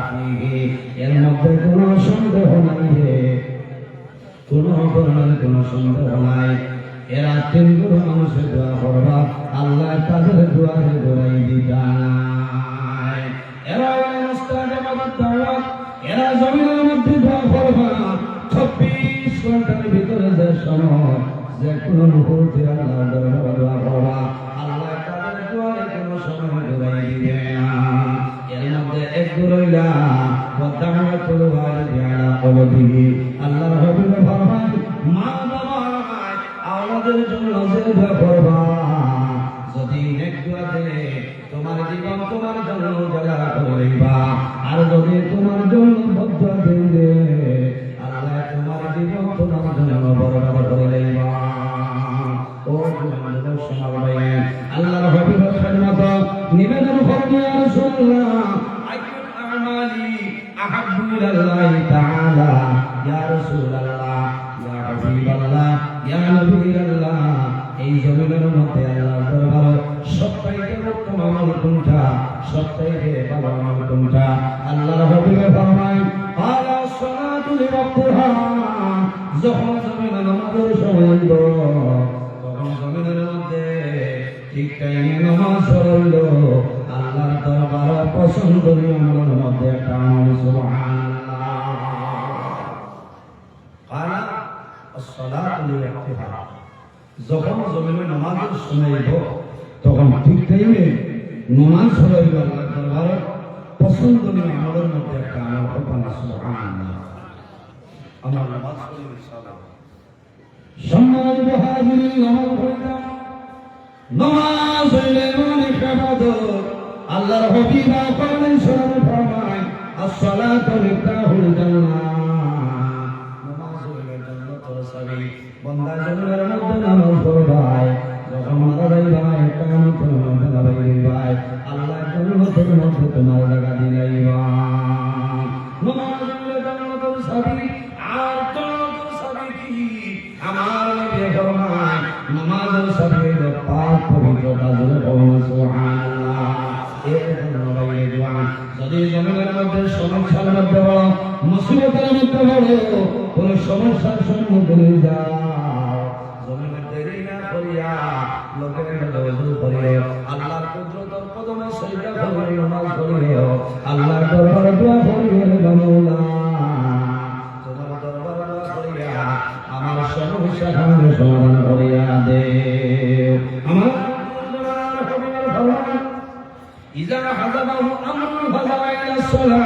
ফিহি এর মধ্যে কোনো সন্দেহ নাই কোনো ধরনের কোনো সন্দেহ নাই এরা তিন গুণ মানুষের দোয়া করবা আল্লাহ তাদের দোয়ারে দোয়াই দিবা এরা মুস্তাজাবাত দাওয়াত এরা জমিনের মধ্যে দোয়া করবা 24 ঘন্টার ভিতরে যে সময় যে কোনো মুহূর্তে আল্লাহ দরবারে দোয়া করবা আল্লাহ তাদের দোয়ারে কোনো সময় দোয়াই দিবে না এর মধ্যে এক রইলা ওয়াদাওয়াতুল ওয়ালিদি আলা কলবিহি আল্লাহর হাবিব ফরমান মা বাবা আওলাদের জন্য যে দোয়া করবা যদি নেক দোয়া দেয় তোমার জীবন তোমার জন্য উজালা করে দিবা আর যদি তোমার জন্য বদদোয়া দেবে আল্লাহ তোমার জীবন তোমার জন্য বরবাদ করে দিবা ও মুহাম্মদ সাল্লাল্লাহু আলাইহি আল্লাহর হাবিবের খিদমত নিবেদন করবে ইয়া রাসূলুল্লাহ আইয়ুল আমালি আহাব্বু ইলাল্লাহি তাআলা ইয়া রাসূলুল্লাহ ইয়া হাবিবাল্লাহ ইয়া নবিয়াল্লাহ এই জমিনের মধ্যে আল্লাহর দরবারে সবথেকে উত্তম আমল কোনটা সবথেকে ভালো আমল কোনটা আল্লাহর হাবিব ফরমায় আলা সালাতু লিওয়াক্তিহা যখন জমিনের নামাজের সময় হলো তখন জমিনের মধ্যে ঠিক টাইমে নামাজ পড়লো আল্লাহর দরবারে পছন্দনীয় আমলের মধ্যে একটা আমল সুবহানাল্লাহ আলা as-salatu liwaqtiha যখন জমিনে নামাজের সময় হইব তখন ঠিক টাইমে নামাজ পড়াইব আল্লাহর দরবারে পছন্দনীয় আমলের মধ্যে একটা আমল হবে সুবহানাল্লাহ আমরা নামাজ পড়ি ইনশাআল্লাহ সম্মানিত হাজিরিন নামাজ পড়তাম নামাজ হইলে মানে ইবাদত আল্লাহর হাবিব আপনি শরণ ফরমায় as-salatu মিফতাহুল জান্নাহ নামাজ হইলে জান্নাতের চাবি বান্দা জমিনের মধ্যে নামাজ পড়বায় যখন দাঁড়াই ভাই কাম করতে দাঁড়াই ভাই আল্লাহ জান্নাতের মধ্যে তোমার জায়গা দিলাইবা নামাজ হইলে জান্নাতের চাবি আর জান্নাতের চাবি কি আমার নবী ফরমায় নামাজের চাবি হলো পাক পবিত্রতা জুড়ে পড়ুন সুবহানাল্লাহ এর জন্য ভাই জওয়ান যদি জমিনের মধ্যে সমস্যার মধ্যে বড় মুসিবতের মধ্যে বড় কোন সমস্যার সম্মুখীন যাও জমিনের দেরি না করিয়া লোকের দওয়াজু করিও আল্লাহর কুদরতের কদমে সিজদা করিও নামাজ পড়িও আল্লাহর দরবারে দোয়া করিও মাওলা তোমার দরবারে দোয়া করিয়া আমার সমস্যা সমাধান করিয়া দে আমার ইজা হাযাবাহু আমরুন ফাযা ইলা সালাহ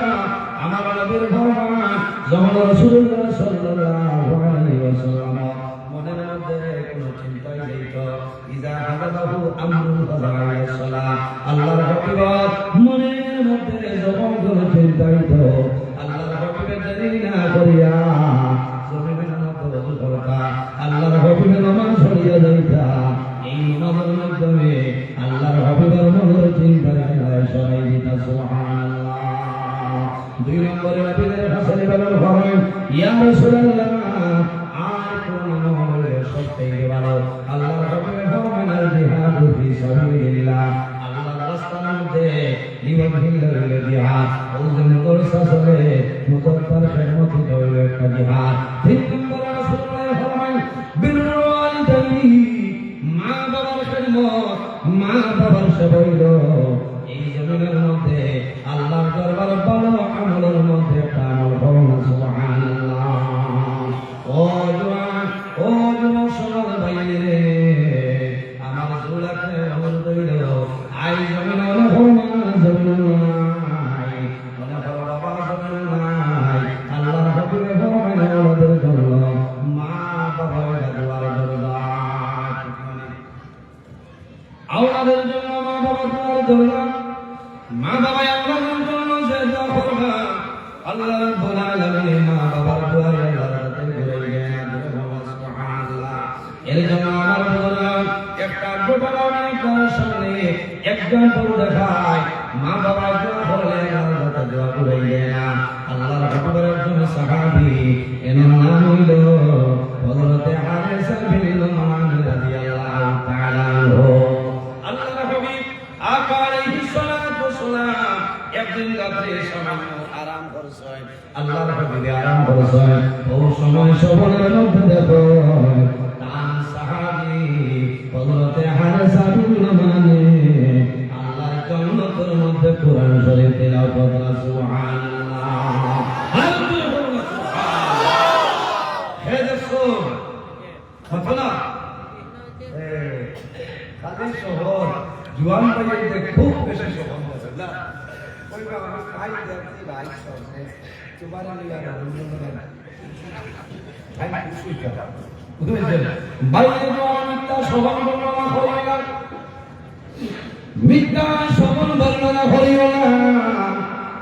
আমার নবীর ফরমান যখন রাসূলুল্লাহ সাল্লাল্লাহু আলাইহি ওয়াসাল্লাম মনের মধ্যে কোনো চিন্তা যাইত ইজা হাযাবাহু আমরুন ফাযা ইলা সালাহ আল্লাহর হাবিব মনের মধ্যে যখন কোনো চিন্তা হইত আল্লাহর হাবিবের দেরি না করিয়া জমিনের মধ্যে ওযু করতা আল্লাহর হাবিবের নামাজ পড়িয়া যাইতা এই নামাজের মাধ্যমে আল্লাহর হাবিবের মনের চিন্তা সরাই দিতা সুবহানাল্লাহ দুই নম্বরে নবীদের হাসানে বলেন ফরমান ইয়া রাসূলুল্লাহ আর কোন আমলে সবথেকে ভালো আল্লাহর হাবিবের ফরমান আল জিহাদু ফি সাবিলিল্লাহ আল্লাহর রাস্তার মধ্যে লিওয়াহিল্লাহিল জিহাদ ওজন করছে চলে মুতাত্তার খিদমত হইল একটা জিহাদ তিন নম্বরে রাসূলুল্লাহ ফরমান বিরুল ওয়ালিদাইনি মা বাবার খিদমত মা বাবার সেবা হইল এই জমিনের মধ্যে আল্লাহর দরবারে ভালো আমলের মধ্যে একটা আমল করুন সুবহানাল্লাহ ও জওয়ান ও যুবক সমাজ ভাইরে আমার জুলাকে আমল কইল আই জমিনে জমিন নাই মনে করো বাবা জমিন নাই আল্লাহর হাবিবে ফরমান আমাদের জন্য মা বাবার দোয়ার দরবার আওলাদের জন্য মা বাবার দোয়ার দরবার মা বাবা আল্লাহর জন্য যে দোয়া করবা আল্লাহ রাব্বুল আলামিন মা বাবার দোয়া আল্লাহর কাছে কইবেন সুবহানাল্লাহ এর জন্য আমার বলা একটা ঘটনা আপনার সামনে एग्जाम्पल দেখায় মা বাবা দোয়া করলে আল্লাহ তাআলা দোয়া কইবেন আল্লাহর হাবিবের একজন সাহাবী এর নাম হলো হযরত হারিস হতো না খালি শহর জোয়ান পাইতে খুব বেশি শহর আছে না ওই বাবা খাই দেখি ভাই সবে তোমার নিয়ে আর ভাই খুশি করা বুঝলেন বাইরে জোয়ান মিথ্যা শোভন বর্ণনা করিও না মিথ্যা শোভন বর্ণনা করিও না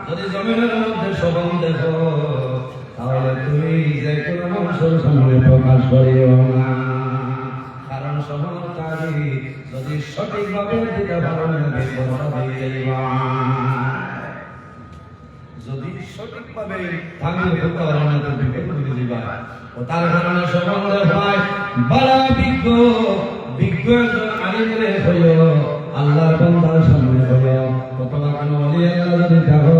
যদি জমিনের মধ্যে শোভন দেখো তাহলে তুমি যে কোনো মানুষের সামনে প্রকাশ করিও না কারণ শোভনকারী যদি সঠিকভাবে দিতে পারো না বিপদ হয়ে যাইবা যদি সঠিকভাবে থাকলে করতে পারো না তো বিপদ হয়ে যাইবা ও তার কারণে শোভন দেখায় বড় বিজ্ঞ একজন আলিমের হইও আল্লাহর বান্দার সামনে হইও কতটা কোন ওলি আল্লাহ যদি থাকো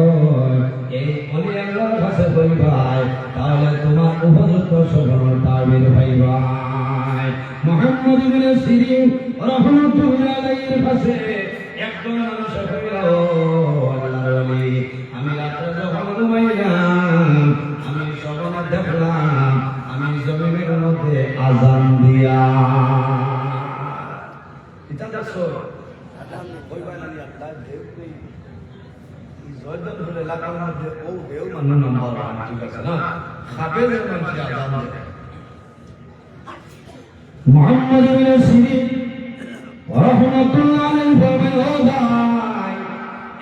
এই ওলি আল্লাহর কাছে হইবাই তাহলে তোমার উপযুক্ত শোভন তাবির হইবাই মুহাম্মদ ইবনে সিরিন রাহমাতুল্লাহি আলাইহির কাছে একজন মানুষ কইল আল্লাহর ওলি আমি রাতে যখন ঘুমাইলাম আমি স্বপ্নে দেখলাম আমি জমিনের মধ্যে আযান দিয়া এটা দেখছো কইবা না আল্লাহ দেব কই জয়দন বলে লাগার মধ্যে ও দেও মানুষ নাম্বার 1 ঠিক আছে না খাবের মানুষ আযান দেয় মুহাম্মদ ইবনে সিরিন রাহমাতুল্লাহি আলাইহি বলেন ও ভাই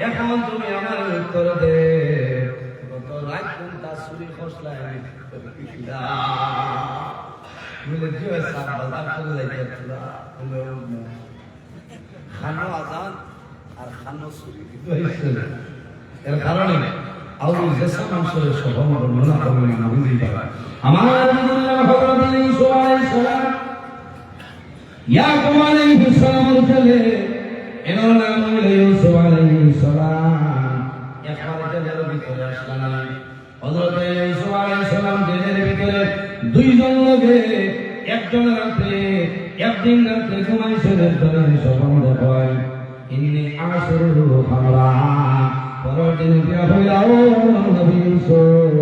এখন তুমি আমার উত্তর দে কত রাত কোনটা সুরি খসলায় আমি কিলা বলে যে সাত বাজার চলে যাইতেছিল খানো আযান আর খানো সুরি কিন্তু হইছে এর কারণে আউলি জেসা মানুষের স্বভাব বর্ণনা করবে না বুঝিই পারে আমার নবীর হযরত ঈসা আলাইহিস সালাম ইয়াকুব আলাইহিস সালামের ছেলে এনার নাম হলো ইউসুফ আলাইহিস সালাম একবার জেলের ভিতরে আসলেন হযরত ইউসুফ আলাইহিস সালাম জেলের ভিতরে দুইজন লোকে একজন রাতে একদিন রাতে ঘুমাইছিল ধরে স্বপ্ন দেখে ইন্নী আশরু খামরা পরের দিন বিয়া হইলাও নবী ইউসুফ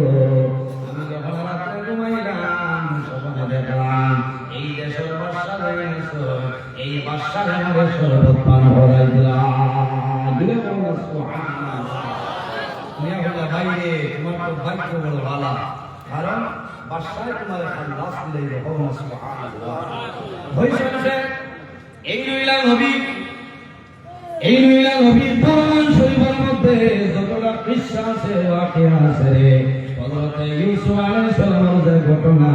আমি যখন রাতে ঘুমাইলাম স্বপ্ন দেখলাম এই দেশের বাদশা হইছো এই বাদশা আমাদের শরবত পান করাই দিলাম দিলে বলো সুবহানাল্লাহ মিয়া বলে ভাই রে তোমার তো ভাগ্য বড় ভালো কারণ বাদশায় তোমার খালাস দিলে বলো সুবহানাল্লাহ হইছে এই লইলা নবী কোরআন শরীফের মধ্যে যতটা কিসসা আছে ওয়াকিয়া আছে হযরত ইউসুফ আলাইহিস সালামের যে ঘটনা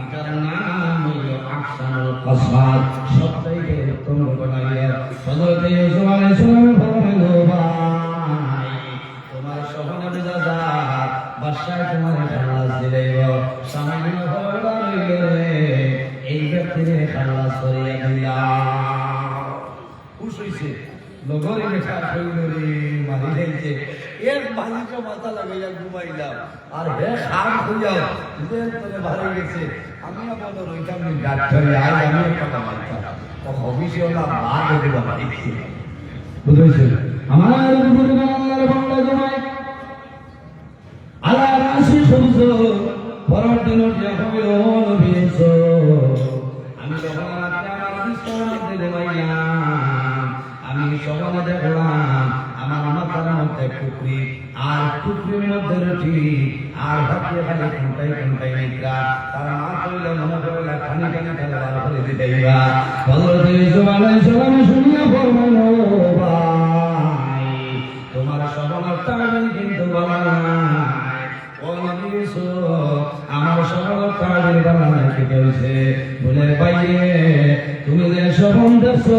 এটার নাম হলো আহসানুল কসাস সবথেকে উত্তম ঘটনা হযরত ইউসুফ আলাইহিস সালামের ফরমাইল ভাই তোমার সহনা বিজাত বাদশাহ তোমার খালাস দিলে সামান্য খবরদার হইলে এই ব্যক্তিকে খালাস করিয়া দিলা খুশ হইছে লগরে লেখা কইলরে মারি যাইছে এক বালিকা মাথা লাগাইয়া ঘুমাইলাম আর হে খান হইয়া যে তোরে ভালো গেছে আমি আপনার রইতাম নি ডাক্তারে আই আমি কথা মানতাম ও হবিছে না বাদ দেব মারিছে বুঝাইছে আমার গুরু আল্লাহর বান্দা জমাই আলা রাশি সবজ পরের দিন উঠিয়া কইল নবী আমি যখন রাতে আমার বিছানায় ঘুমাইলাম আমি স্বপ্নে দেখলাম আমার মাথার মধ্যে টুকরি আর টুকরির মধ্যে রুটি আর ভাতিয়ে খালি ঘন্টায় নিদ্রা তার মা কইল মনে করিল খানি তার করে দিতেইবা হযরত ইউসুফ আলাইহিস সালাম শুনিয়া ফরমাইল ভাই তোমার স্বপ্নের তাবির কিন্তু বলা নাই ও নবী ইউসুফ আমার স্বপ্নের তাবির বলা নাই কি বলছে বলে বাইরে তুমি যে স্বপ্ন দেখছো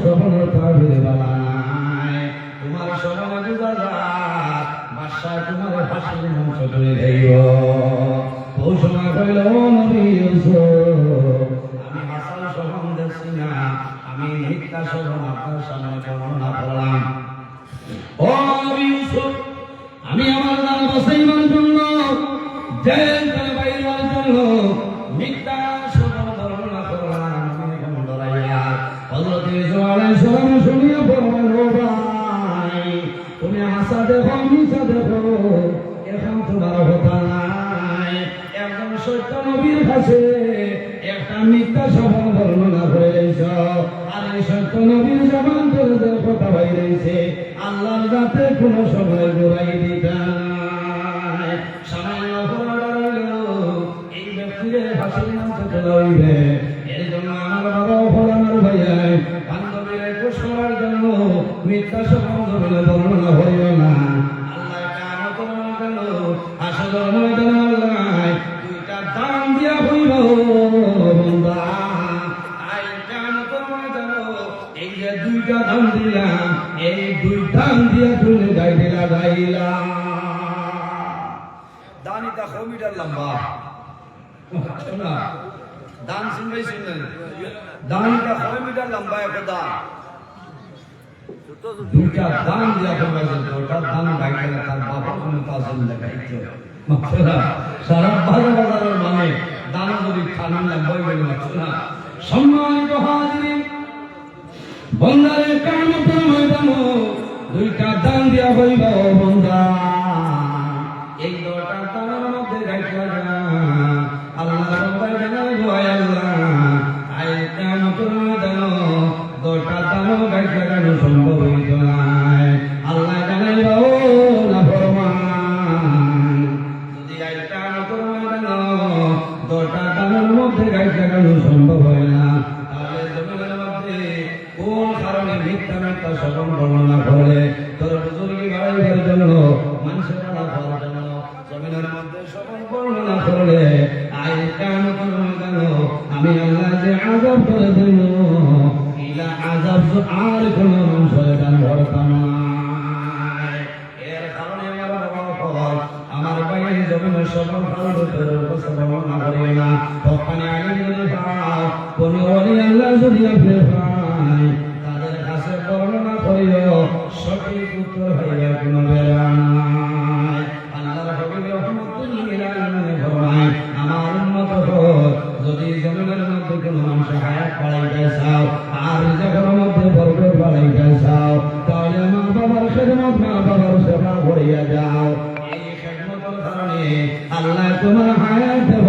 স্বপ্নের তাবির বলা নাই তোমার স্বপ্ন বুঝা যায় বাদশা তোমার ফাঁসির মঞ্চ ধরে দেইব ও সময় কইল নবী ইউসুফ আমি আসল স্বপ্ন দেখছি না আমি মিথ্যা স্বপ্ন আপনার সামনে বর্ণনা করলাম ও নবী ইউসুফ আমি আমার নাম বাঁচাইবার জন্য জেল থেকে বাইরে হওয়ার জন্য মিথ্যা স্বপ্ন বর্ণনা করলাম আমি এখন ডরাইয়া হযরত ইউসুফ আলাইহিস সালাম শুনিয়া ফরমাইল ভাই তুমি হাসা দেখো মিছা দেখো এখন তোমার কথা নাই একজন সত্য নবীর কাছে একটা মিথ্যা সফল বর্ণনা করে রয়েছ আর এই সত্য নবীর জবান থেকে কথা হয়ে রয়েছে আল্লাহর যাতে কোনো সময় ঘুরাই দিতে সামান্য এই ব্যক্তিরে ফাঁসির মঞ্চে তোলা হইবে এর জন্য আমার বাবা আমার ভাইয়া বান্ধবীর একটু সবার জন্য মিথ্যা সফল বর্ণনা হইবে না আল্লাহ কামতের ময়দান হাসরের ময়দান আল্লাহ দুইটা দান দিয়া হইব বান্দা আই কামতের ময়দান এই যে দুইটা দান দিলাম এই দুই দান দিয়া তুমি গাইলা দানিটা 100 মিটার লম্বা শোনা দান শুনবে শুনলেন দানিটা 100 মিটার লম্বা একটা দান দুইটা দান দিয়া করবেন ওটা দান গাইতে তার বাবা কোনো পাশে লাগাইছে মাশাআল্লাহ সারা বাজারের মানে দান যদি খানান লম্বাই বলে মাশাআল্লাহ সম্মানিত হাজিরিন বন্দারে কামতের ময়দান দুইটা দান দিয়া হইব বন্দা এই দুইটা দানের মধ্যে গাইতে লাগা আল্লাহ রব্বাই জানাই গো আল্লাহ আই কামতের ময়দান দুইটা দান গাইতে লাগানো সম্ভব হইতো না আল্লাহ জানাই গো না ফরমান যদি আই কামতের ময়দান দুইটা দানের মধ্যে গাইতে লাগানো সম্ভব হয় না তাহলে জমিনের মধ্যে কোন কারণে মিথ্যা মিথ্যা সবন বর্ণনা করে তোর বুজুর্গি বাড়াইবার জন্য মানুষের পাড়া খাওয়ার জন্য জমিনের মধ্যে সবন বর্ণনা করলে আই কান কেন আমি আল্লাহ যে আযাব করে দেব ইলা আযাব আর কোন শয়তান ভরতাম না এর কারণে আমার বাবা আমার ভাই জমিনের সবন বর্ণনা করে না তখন আলিম যদি পাও কোন ওলি আল্লাহ যদি আপনি পাই তাদের কাছে বর্ণনা করিও সঠিক উত্তর হইয়া কোনো বেলা নাই আল্লাহর হাবিব রাহমাতুল্লিল আলামিন ফরমায় আমার উম্মত যদি জমিনের মধ্যে কোনো মানুষ হায়াত বাড়াইতে চাও আর রিজকের মধ্যে বরকত বাড়াইতে চাও তাহলে মা বাবার খেদমত মা বাবার সেবা করিয়া যাও এই খেদমতের কারণে আল্লাহ তোমার হায়াত দেব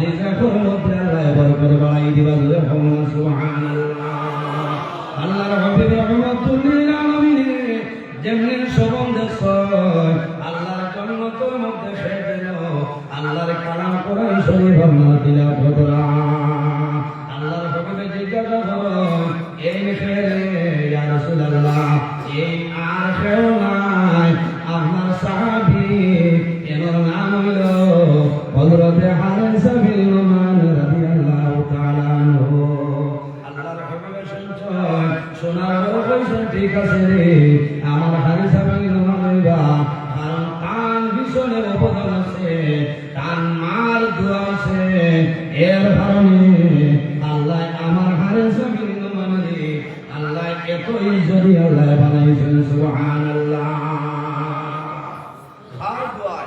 রিজকের মধ্যে আল্লাহ বরকত বাড়াই দিবা সুবহানাল্লাহ আল্লাহর হাবিব রাহমাতুল্লিল আলামিন যেমনি সবন দেখছ আল্লাহর জন্নতের মধ্যে সেদিন আল্লাহর কালাম কোরআন শরীফ আমরা তিলাওয়াত করা আল্লাহর হাবিব জিজ্ঞাসা করেন এই খেরে ইয়া রাসূলুল্লাহ এই আর কেউ নাই আমার সাহাবী এর নাম হলো হযরত হারিসা বিন নুমান রাদিয়াল্লাহু তাআলা আনহু আল্লাহর হাবিব শুনছেন শোনার পর কইছেন ঠিক আছে রে আমার হারিসা বিন নুমান কারণ কান ভীষণের অবদান আছে কান মার দোয়া আছে এর কারণে আল্লাহ আমার হারিসা বিন নুমান আল্লাহ এতই জরি আল্লাহ বানাইছেন সুবহানাল্লাহ আর দোয়া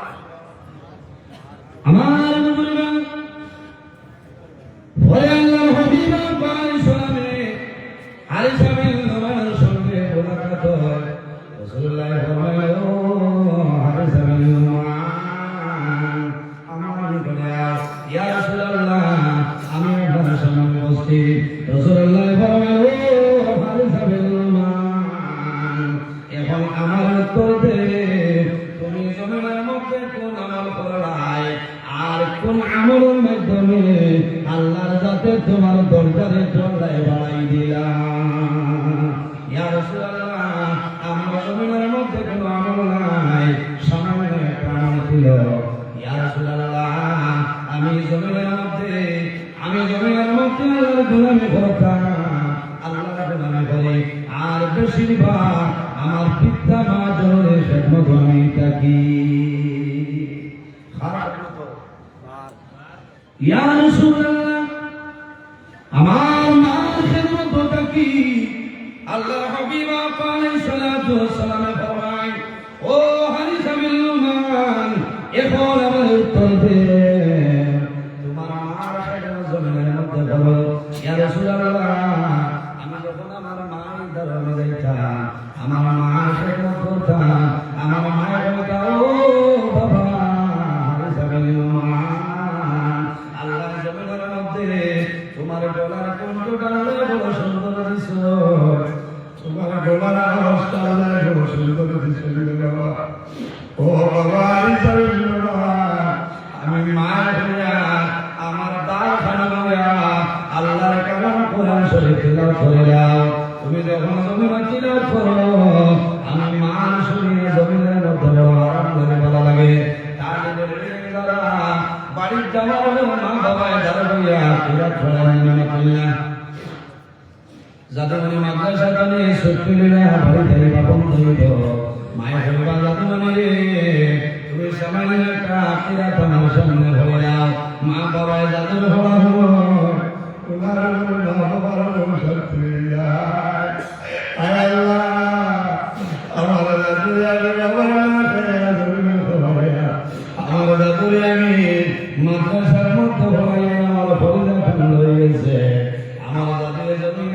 আমার মুসলমান ওরে আল্লাহর হাবিব পাইছামে হারিসা বিন নুমানের সঙ্গে মুলাকাত হয় রাসূলুল্লাহ ফরমায় ও হারিসা বিন নুমান আমার নিকটে আস ইয়া রাসূলুল্লাহ আমি আপনার সামনে উপস্থিত রাসূলুল্লাহ ফরমায় ও হারিসা বিন নুমান এখন আমার উত্তর দে তুমি জমিনের মধ্যে কোন আমল করলাই আর কোন আমলের মাধ্যমে আল্লাহর যাতে তোমার দরজারে চড়াই বাড়াই দিলা ইয়া রাসূলুল্লাহ আমার জমিনের মধ্যে কোনো আমল নাই সামান্য একটা আমল ছিল ইয়া রাসূলুল্লাহ আমি জমিনের মধ্যে আল্লাহর গোলামি করতাম আল্লাহর গোলামি করে আর বেশিরভাগ আমার পিতা মা জনের খেদমত আমি থাকি ইয়া রাসূলুল্লাহ আমার মার খেদমত থাকি আল্লাহর হাবিব আলাইহিস সালাতু ওয়াস সালাম ফরমায় ও হারিসা বিন নুমান এখন আমার উত্তর দে তোমার মার খেদমত জমিনের মধ্যে করো ইয়া রাসূলুল্লাহ আমি যখন আমার মায়ের দরবারে যাইতাম আমার মার খেদমত করতাম আমার মায়ের কথা ও বাবা হারিসা বিন নুমান আল্লাহ জমিনের মধ্যে তোমার গলার কণ্ঠটা বড় সুন্দর দিছো, তোমার গলার আওয়াজটা বড় সুন্দর দিছো বাবা। ও বাবা আমি মায়ের হইয়া আমার দাল খানা হইয়া আল্লাহর কালাম কোরআন শরীফ তিলাওয়াত করে দাও। তুমি যখন জমিনে তিলাওয়াত করো আমি মান শুনিয়ে জমিনের মধ্যে বড় আরাম লাগে, ভালো লাগে। বাড়ির যাওয়ার মা বাবায় যারা হইয়া তিলাওয়াত করেন মনে করলেন যাতে মনে মাদ্রাসা জানে সত্যিরা বাড়িতে বাপন ধরিত মায়ের হইবা যাতে মনে তুমি সামান্য একটা আকিরা তোমার সামনে হয়ে যাও। মা বাবায় যাদের হওয়া হবো তোমার মা বাবার সত্যিরা আমার দাদুরে আমি মাদ্রাসার মধ্যে হয়ে আমার ফরিদা খন্ড হয়েছে। আমার দাদুরে যদি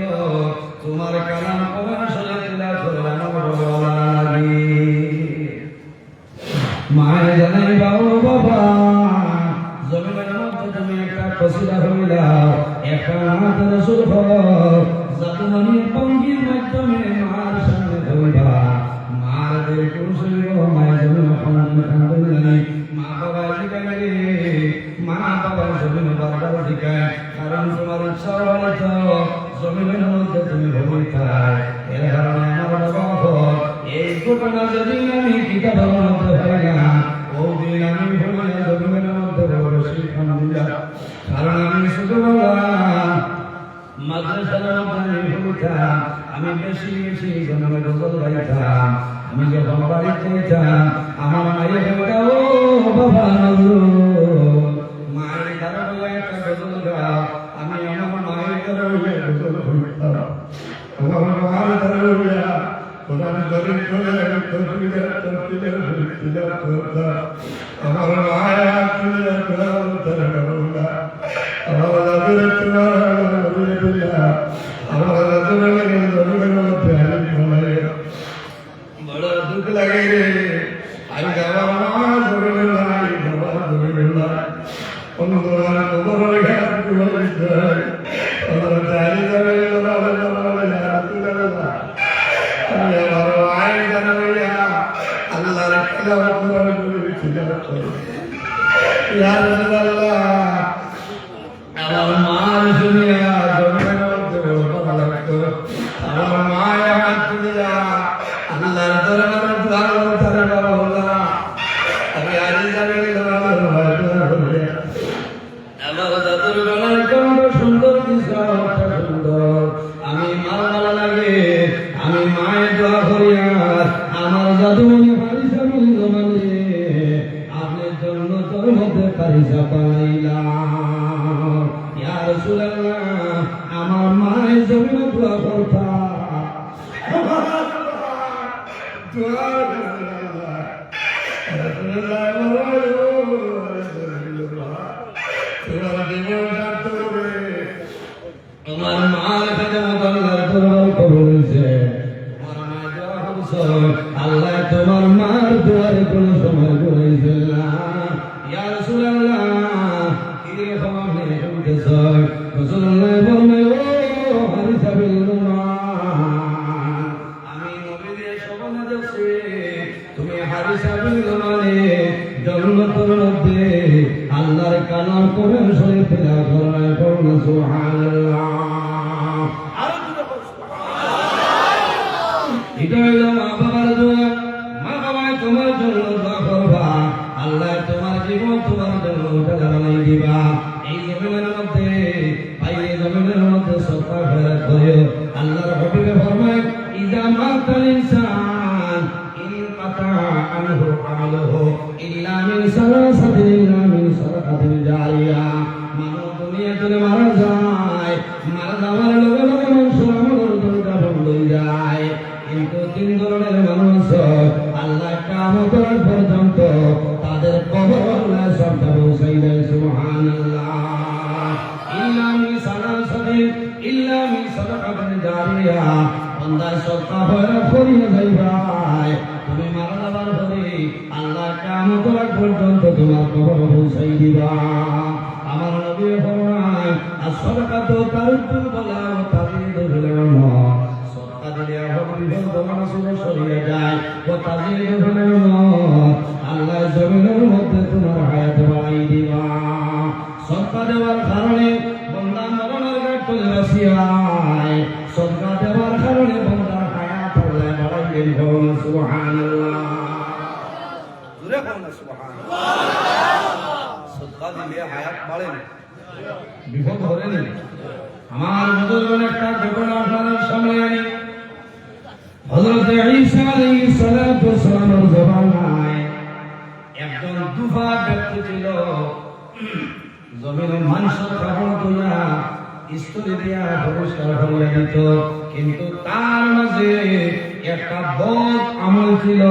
তোমার কালাম কোরআন শরীফ তিলাওয়াত করে আমার ভালো লাগে। মায়ের জানাই বাবা জমিনের মধ্যে তুমি একটা কসিদা হইলাও, একটা নাত রাসূল হও যাতে মানে পঙ্গির মাধ্যমে মার সামনে হইবা। মার দের কুরসিও মায়ের জন্য আলহামদুলিল্লাহ। মা বাবা জিগাইলে মা বাবা জমিনে বারবার জিগায়, কারণ তোমার ইচ্ছা হয়তো জমিনের মধ্যে তুমি ভূমিকা। এর কারণে আমার বাবা এই ঘটনা যদি আমি কিতাবের মধ্যে হয় না ওদিন আমি ভূমিকা জমিনের মধ্যে বড় শিক্ষণ দিলাম। কারণ আমি শুধু বললাম মাদ্রাসার মধ্যে আমি ভূমিকা আমি বেশি বেশি জন্মে গজল গাইতাম। আমি যখন বাড়িতে যেতাম আমার মায়ের বলতা ও বাবা মায়ের দ্বারা বলে একটা গজল গাও। আমি আমার মায়ের দ্বারা বলে গজল গাইতাম। আমার মায়ের দ্বারা বলে কোরআন শরীফ পড়ে তসবিহ করতাম। আমার মায়ের তুলে কোরআন তারা আমার দাদুরে তোমার আমার দাদুরে বড় দুঃখ লাগে রে। আমি বাবা মা ধরে নাই বাবা ধরে নাই অন্ধকার খবর ঘাট করে আমার চারি ধরে আমি আমার মায়ের জানাইয়া আল্লাহর খেলা করে ইয়া রাসূলুল্লাহ আমার মার শুনিয়া জমিনের মধ্যে ভালো লাগতো। আমার মায়ের হাত তুলিয়া আল্লাহর দরবারে দোয়া করতে বাবা আমি আজ জানি আমার দাদুর গলার কণ্ঠ সুন্দর সুন্দর। আমি মার ভালো লাগে আমি মায়ের দোয়া করি আর আমার জাদুমণি হারিসা মিল মানে আপনার জন্য তোর মধ্যে হারিসা পাইলাম। ইয়া রাসূলুল্লাহ আমার মায়ের জমিনে দোয়া করতা দোয়া আমার মার কাছে আল্লাহর দরবার কবুলছে। আল্লাহ তোমার মার দুয়ারে কোন সময় করেছে না। ইয়া রাসূলুল্লাহ কি রকম আপনি শুনতেছ? রাসূলুল্লাহ বলেন ও হারিসা বিন নুমান আমি নবীর শোভনা দেখছি তুমি হারিসা বিন নুমানে জান্নাতের মধ্যে আল্লাহর কালাম কোরআন শরীফ তেলাওয়াত করেন। পড়ুন সুবহানাল্লাহ। এটা হলো মা বাবার দোয়া। মা বাবা তোমার জন্য দোয়া করবা, আল্লাহ তোমার জীবন তোমার জন্য উঠালা বানাই দিবা। এই জমিনের মধ্যে এই জমিনের মধ্যে সত্তা খয়রাত করিও। আল্লাহর হাবিবে ফরমায় ইযা মাতাল ইনসান ইনকাতা আনহু আমালুহু ইল্লা মিন সাদাকাতিন জারিয়া। মানুষ দুনিয়াতে মারা যায়, মারা যাওয়ার লগে লগে মানুষের আমলের দরজা বন্ধ হয়ে যায়। কিন্তু তিন ধরনের মানুষ আল্লাহ কিয়ামত পর্যন্ত তাদের কবর আল্লাহ সবটা পৌঁছাই দেয়। সুবহানাল্লাহ। ইল্লা মিন সাদাকাতিন জারিয়া। বান্দা সদকা হয়ে করিয়ে যাই ভাই তুমি মারা যাবার পরে আল্লাহ কিয়ামত পর্যন্ত তোমার কবর পৌঁছাই দিবা। আমার নবী ফরমায় আর সদকা তো তার উপর বলা তাজিদ হলো না সদকা দিলে হবে বিপদ মানুষের সরিয়ে যায় ও তাজিদ হলো না আল্লাহ জমিনের মধ্যে তোমার হায়াত বাড়াই দিবা সদকা দেওয়ার কারণে বান্দা মরণের ঘাট চলে আসিয়ায় সদকা দেওয়ার কারণে বান্দার হায়াত আল্লাহ বাড়াই দিল সুবহানাল্লাহ জোরে কোন সুবহানাল্লাহ সদকা দিলে হায়াত বাড়ে বিপদ হয়নি আমার বুজুর্গের একটা ঘটনা আপনাদের সামনে আনি হযরত ঈসা আলাইহিস সালাতু ওয়াস সালামের জামানায় একজন দুফা ব্যক্তি ছিল জমিনে মানুষের কাপড় ধুইয়া স্তরে দিয়া পরিষ্কার করিয়া দিত কিন্তু তার মাঝে একটা বদ আমল ছিল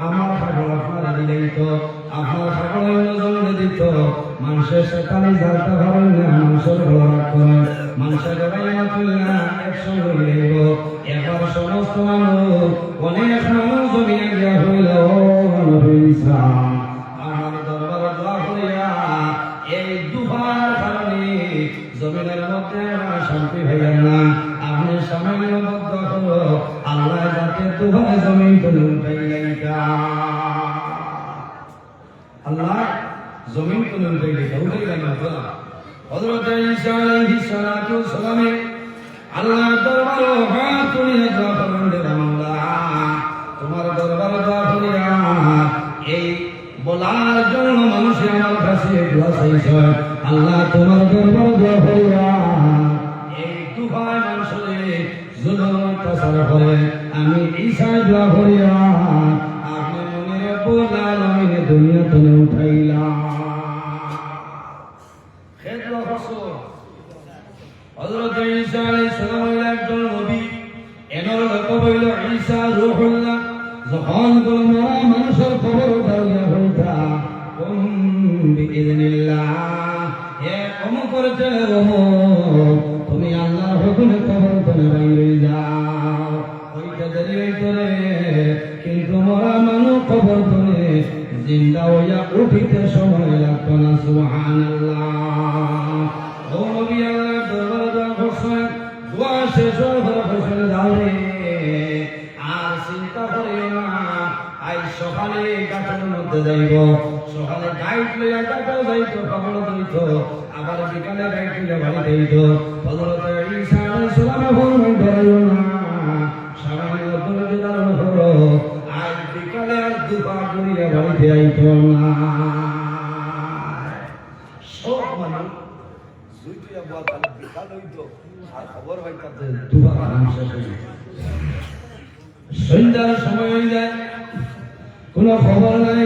আমার কাপড় আপনারা দিলেই তো আপনার কাপড় নজর দিত মানুষের সাথে জালটা ভালো না মানুষের ভালো রাখবেন মানুষের গায়ে তুলনা একসঙ্গে মিলব এবার সমস্ত মানুষ অনেক মানুষ জমিয়ে গিয়া হইল আমার দরবার দোয়া করিয়া এই দুবার কারণে জমিনের মধ্যে শান্তি হইয়া না আপনি সামান্য বদ্ধ হলো আল্লাহ যাতে দুবার জমিন তুলে উঠাইয়া আল্লাহ জমিন তুলে উঠাইয়া হযরত ঈসা আলাইহিস সালাতু ওয়াস সালাম আল্লাহ দরবারে হাত তুলিয়া দোয়া করেন রে আল্লাহ তোমার দরবারে দোয়া করিয়া এই বলার জন্য মানুষ আমার কাছে দোয়া চাইছে আল্লাহ তোমার দরবারে দোয়া করিয়া এই দুভাই মানুষের জুলুম অত্যাচার করে আমি ঈসা দোয়া করিয়া আপনি মনে বলার আমি দুনিয়া তুলে উঠাইলাম হযরত ঈসা আলাইহিস সালামের একজন নবী এনার লক্ষ্য হইল ঈসা রূহুল্লাহ যখন কোন মানুষের খবর দাঁড়িয়ে হইতা বিইذنিল্লাহ হে কম করছে তুমি আল্লাহর হুকুমে খবর তুমি বাইরে যাও ওইটা দেরি হইতরে কিন্তু মরা মানুষ খবর তুমি জিন্দা হইয়া উঠিতে সময় লাগতো না সুবহানাল্লাহ ও নবী আল্লাহ দরবার দোয়া করছেন দোয়া শেষ হওয়ার পরে যাও রে আর চিন্তা করিও না আজ সকালে গাছের মধ্যে যাইব সকালে গাইড লইয়া গাছে যাইতো খবর দিত আবার বিকালে গাইড লইয়া বাড়ি যাইত হযরত ঈসা আলাইহিস সালাম ফরমান করিও না সামান্য ধৈর্য ধারণ করো আজ বিকালে আর দুবার করিয়া বাড়িতে আইতো না সব মানুষ জুইটিয়া বুয়া কালে বিকাল হইতো আর খবর হইতাছে দুবার শেষ হইতো সন্ধ্যার সময় হয়ে যায় কোনো খবর নাই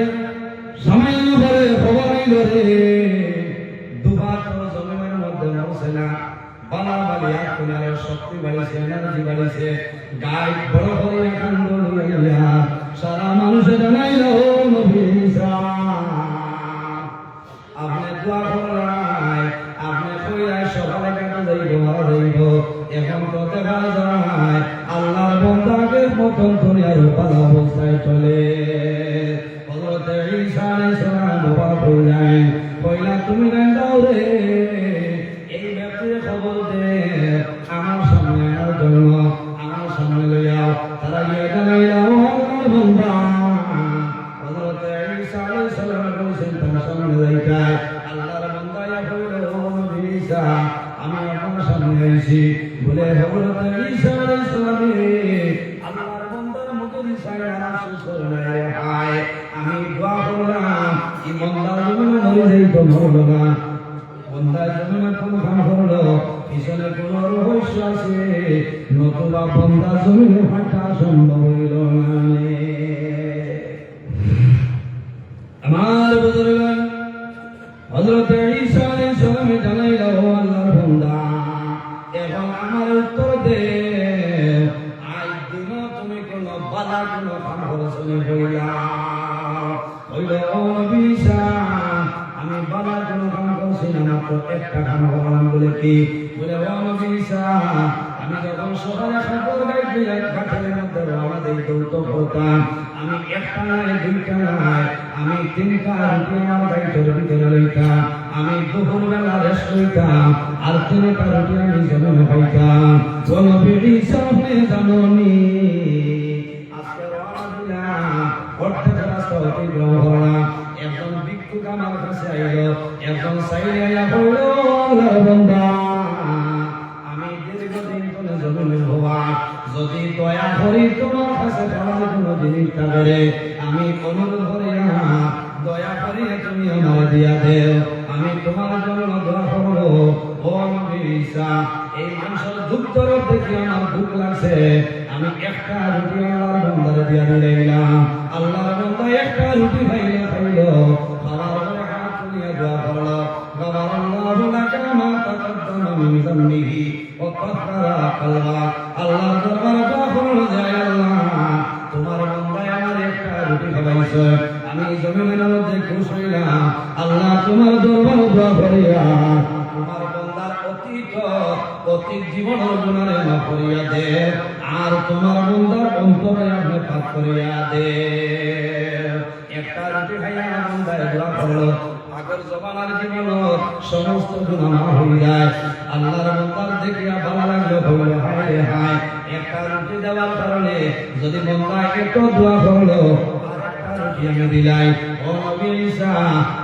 সামান্য পরে খবর হইল রে দুবার জমিনের মধ্যে নড়ছে না বালা বালি আপনার শক্তি বাড়িছে এনার্জি বাড়িছে গাই বড় বড় কাণ্ড লইয়া সারা মানুষে জানাইল নবী ঈসা আপনি দোয়া করাই আপনি কইরা সকালে কাটা যাইব মারা যাইব এখন তো দেখা যায় আল্লাহর বান্দাকে মতন করে আর পালা অবস্থায় চলে হযরত ঈসা আলাইহিস সালাম দোয়া করলেন কইলা তুমি দাও রে এই ব্যক্তির খবর দে আমার সামনে আর জন্য আমার সামনে লইয়াও তারা গিয়ে জানাইলা ও আল্লাহর বান্দা হযরত ঈসা আলাইহিস সালাম বলেছেন তার সামনে যাইতা আল্লাহর বান্দা কইল ও নবী ঈসা আমি আপনার সামনে আইছি বলে হযরত ঈসা আলাইহিস সালাম আল্লাহর বান্দার মুখে ঈসারে আশীষ করলে হায় আমি দোয়া করলাম এই বান্দার জন্য মরে যাইতো মরলো না বান্দার জন্য কোনো কাম করলো পিছনে কোনো রহস্য আছে নতুবা বান্দার জমিনে হাঁটা সম্ভব হইল না আমার বুজুর্গ হযরত ঈসা আলাইহিস সালাম জানাইল ও আল্লাহর বান্দা এখন আমার উত্তর দে আজ দিন তুমি কোন বালা কোন কাম করেছ হইলা হইল ও নবী ঈসা আমি বালা কোন কাম করছি না মাত্র একটা কাম করলাম বলে কি বলে ও নবী ঈসা আমি যখন সকালে খাবার গাইতে ঘাটের মধ্যে রওনা দিই দৌড় করতাম আমি একটা নয় দুইটা নয় আমি তিনটা রুটি আমার গাইতের ভিতরে লইতাম আমি দুপুর বেলা রেস্ট লইতাম আর তিনটা রুটি আমি জমিনে খাইতাম কোন বিড়ি সামনে জাননি আজকে রওনা দিলাম অর্ধেক রাস্তা অতিক্রম করলাম একজন ভিক্ষুক আমার কাছে আইলো একজন সাইডে আইয়া বলল আল্লাহর বান্দা আমি দীর্ঘদিন কোন জমিনে হওয়া যদি দয়া করি তোমার কাছে পাওয়ার কোনো জিনিস থাকে আমি অনুরোধ করি না দয়া করি তুমি আমার দিয়া দেও আমি তোমার জন্য দোয়া করবো ও নবী ঈসা এই মানুষের দুঃখ তরফ দেখে আমার দুঃখ লাগছে আমি একটা রুটি আল্লাহর বান্দারে দিয়া দিলাম আল্লাহর বান্দা একটা রুটি খাইলো খাবার পরে হাত তুলিয়া দোয়া করলো গাফারাল্লাহু লাকা মা তাকাদ্দামা মিন যামবিহি ওয়া তাহহারা কলবা আল্লাহর দরবারে দোয়া করলো যে আল্লাহ তোমার বান্দা আমার একটা রুটি খাওয়াইছে আমি জমিনের মধ্যে খুশ হইলাম আল্লাহ তোমার দরবারে দোয়া করিয়া তোমার বান্দার অতীত জীবনের গুনাহে মাফ করিয়া দে আর তোমার বান্দার অন্তরে আপনি পাক করিয়া দে একটা রুটি খাইয়া বান্দায় দোয়া করলো আগের জমানার জীবন সমস্ত গুনাহ মাফ হয়ে যায় আল্লাহর বান্দার দেখিয়া ভালো লাগলো বলে হায় রে হায় একটা রুটি দেওয়ার কারণে যদি বান্দা একটু দোয়া করলো আর একটা রুটি আমি দিলাই ও নবী ঈসা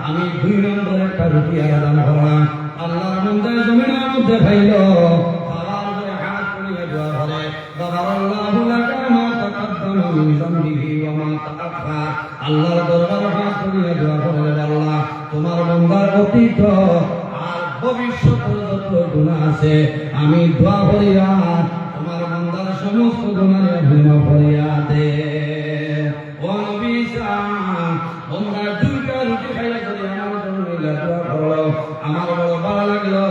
আমি 2 নম্বর একটা রুটি আদান করলাম আল্লাহর বান্দা জমিনের মধ্যে খাইলো খাবার পরে হাত তুলিয়া দোয়া করে গাফারাল্লাহু লাকা মা তাকাদ্দামা মিন যামবিহি ওয়া মা তাআখার আল্লাহর দরবারে হাত তুলিয়া দোয়া করে আল্লাহ তোমার বান্দার অতীত আর ভবিষ্যতের যত গুনাহ আছে আমি দোয়া করিয়া তোমার বান্দার সমস্ত গুনাহ আপনি মাফ করিয়া দে ও নবী ঈসা বান্দা দুইটা রুটি খাইয়া যদি আমার জন্য দোয়া করলো আমার বড় ভালো লাগলো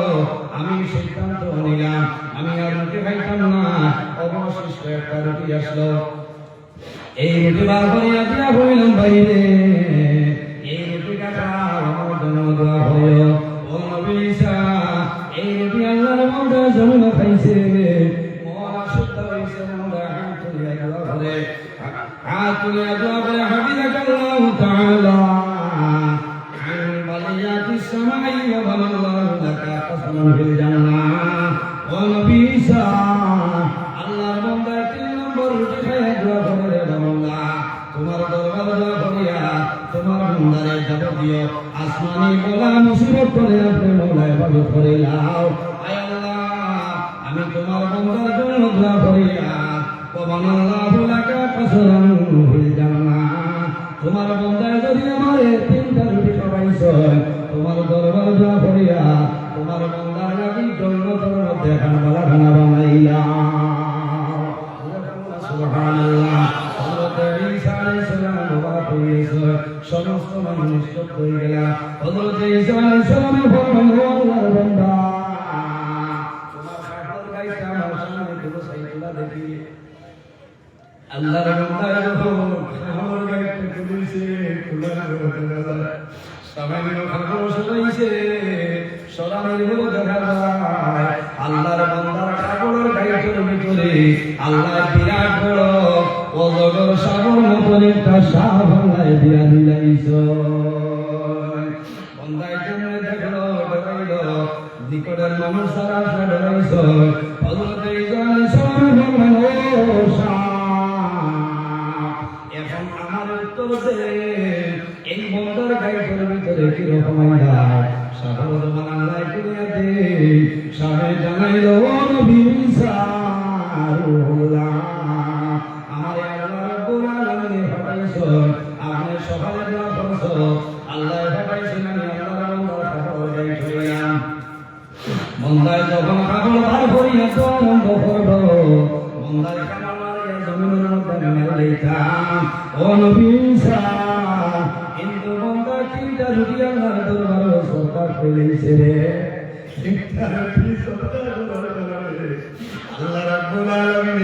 আমি সিদ্ধান্ত নিলাম আমি আর রুটি খাইতাম না অবশিষ্ট একটা রুটি আসলো এই রুটি বার করিয়া দিয়া হইলাম বাইরে এই রুটিটা খাও আমার জন্য দোয়া হইল ও নবী ঈসা এই রুটি আল্লাহর বান্দা জমিনে খাইছে মন শুদ্ধ হইছে বান্দা হাত তুলিয়া দোয়া করে হাফিজাকাল্লাহু তাআলা আন বালিয়াতিস সামাই ওয়া বানাল্লাহু লাকা কাসামান ফিল জান্নাহ ও নবী ঈসা আল্লাহর বান্দা 3 নম্বর রুটি খাইয়া দোয়া করে বান্দা তোমার দরবারে দোয়া করিয়া তোমার বান্দারে যাবতীয় আসমানি বলা মুসিবত করে আপনি মওলায় ইবাদত করে লাও আয় আল্লাহ আমি তোমার বান্দার জন্য দোয়া করিয়া ওয়া বানাল্লাহু লাকা কাসামান ফিল জান্নাহ তোমার বান্দায় যদি আমারে 3টা রুটি খাওয়াইছো তোমার দরবারে দোয়া করিয়া তোমার বান্দার লাগি জান্নাতের মধ্যে খানা বানাইলা সুবহানাল্লাহ হযরত ঈসা আলাইহিস সালাম মুবারক হইছে সমস্ত মানুষ চুপ হয়ে গেল হযরত ঈসা আলাইহিস সালামের ফরমান আল্লাহর বান্দা তোমার খাবার গাইতে আমার সামনে দুটো সাইকেলা দেখি আল্লাহর বান্দা যখন খাবার গাইতে খুলেছে সামান্য খাবার সরাইছে সরানোর হলো দেখা যায় আল্লাহর বান্দার খাবার গাইতের ভিতরে আল্লাহ বিরাট বড় অজগর সাগর মতন একটা সাপ আল্লাহ দিয়া দিলাইছো বান্দায় কেমনে দেখলো ডরাইলো নিকটের মানুষ সারা ডরাইছো হযরত ঈসা আলাইহিস সালাম বললেন ও সাপ এখন আমার উত্তর দে এই বান্দার গাইতের ভিতরে কি রকম আল্লাহ সাগর বানায় করিয়া দে সাবে জানাইলো ও নবী ঈসা আল্লাহ আমার আল্লাহ রাব্বুল আলামিন পাঠাইছো আপনি সকালে দোয়া করছো আল্লাহ পাঠাইছেন আমি আল্লাহর বান্দার খাবার গাইতে হইলাম বান্দায় যখন খাবার বার করিয়া দোয়া বন্ধ করবো বান্দায় খাবার মারিয়া জমিনের মধ্যে মেরে দিতাম ও নবী ঈসা কিন্তু বান্দা 3টা রুটি আল্লাহর দরবারে সরকার কইলেছে রে 3টা রুটি সরকার দরবারে আল্লাহ রাব্বুল আলামিন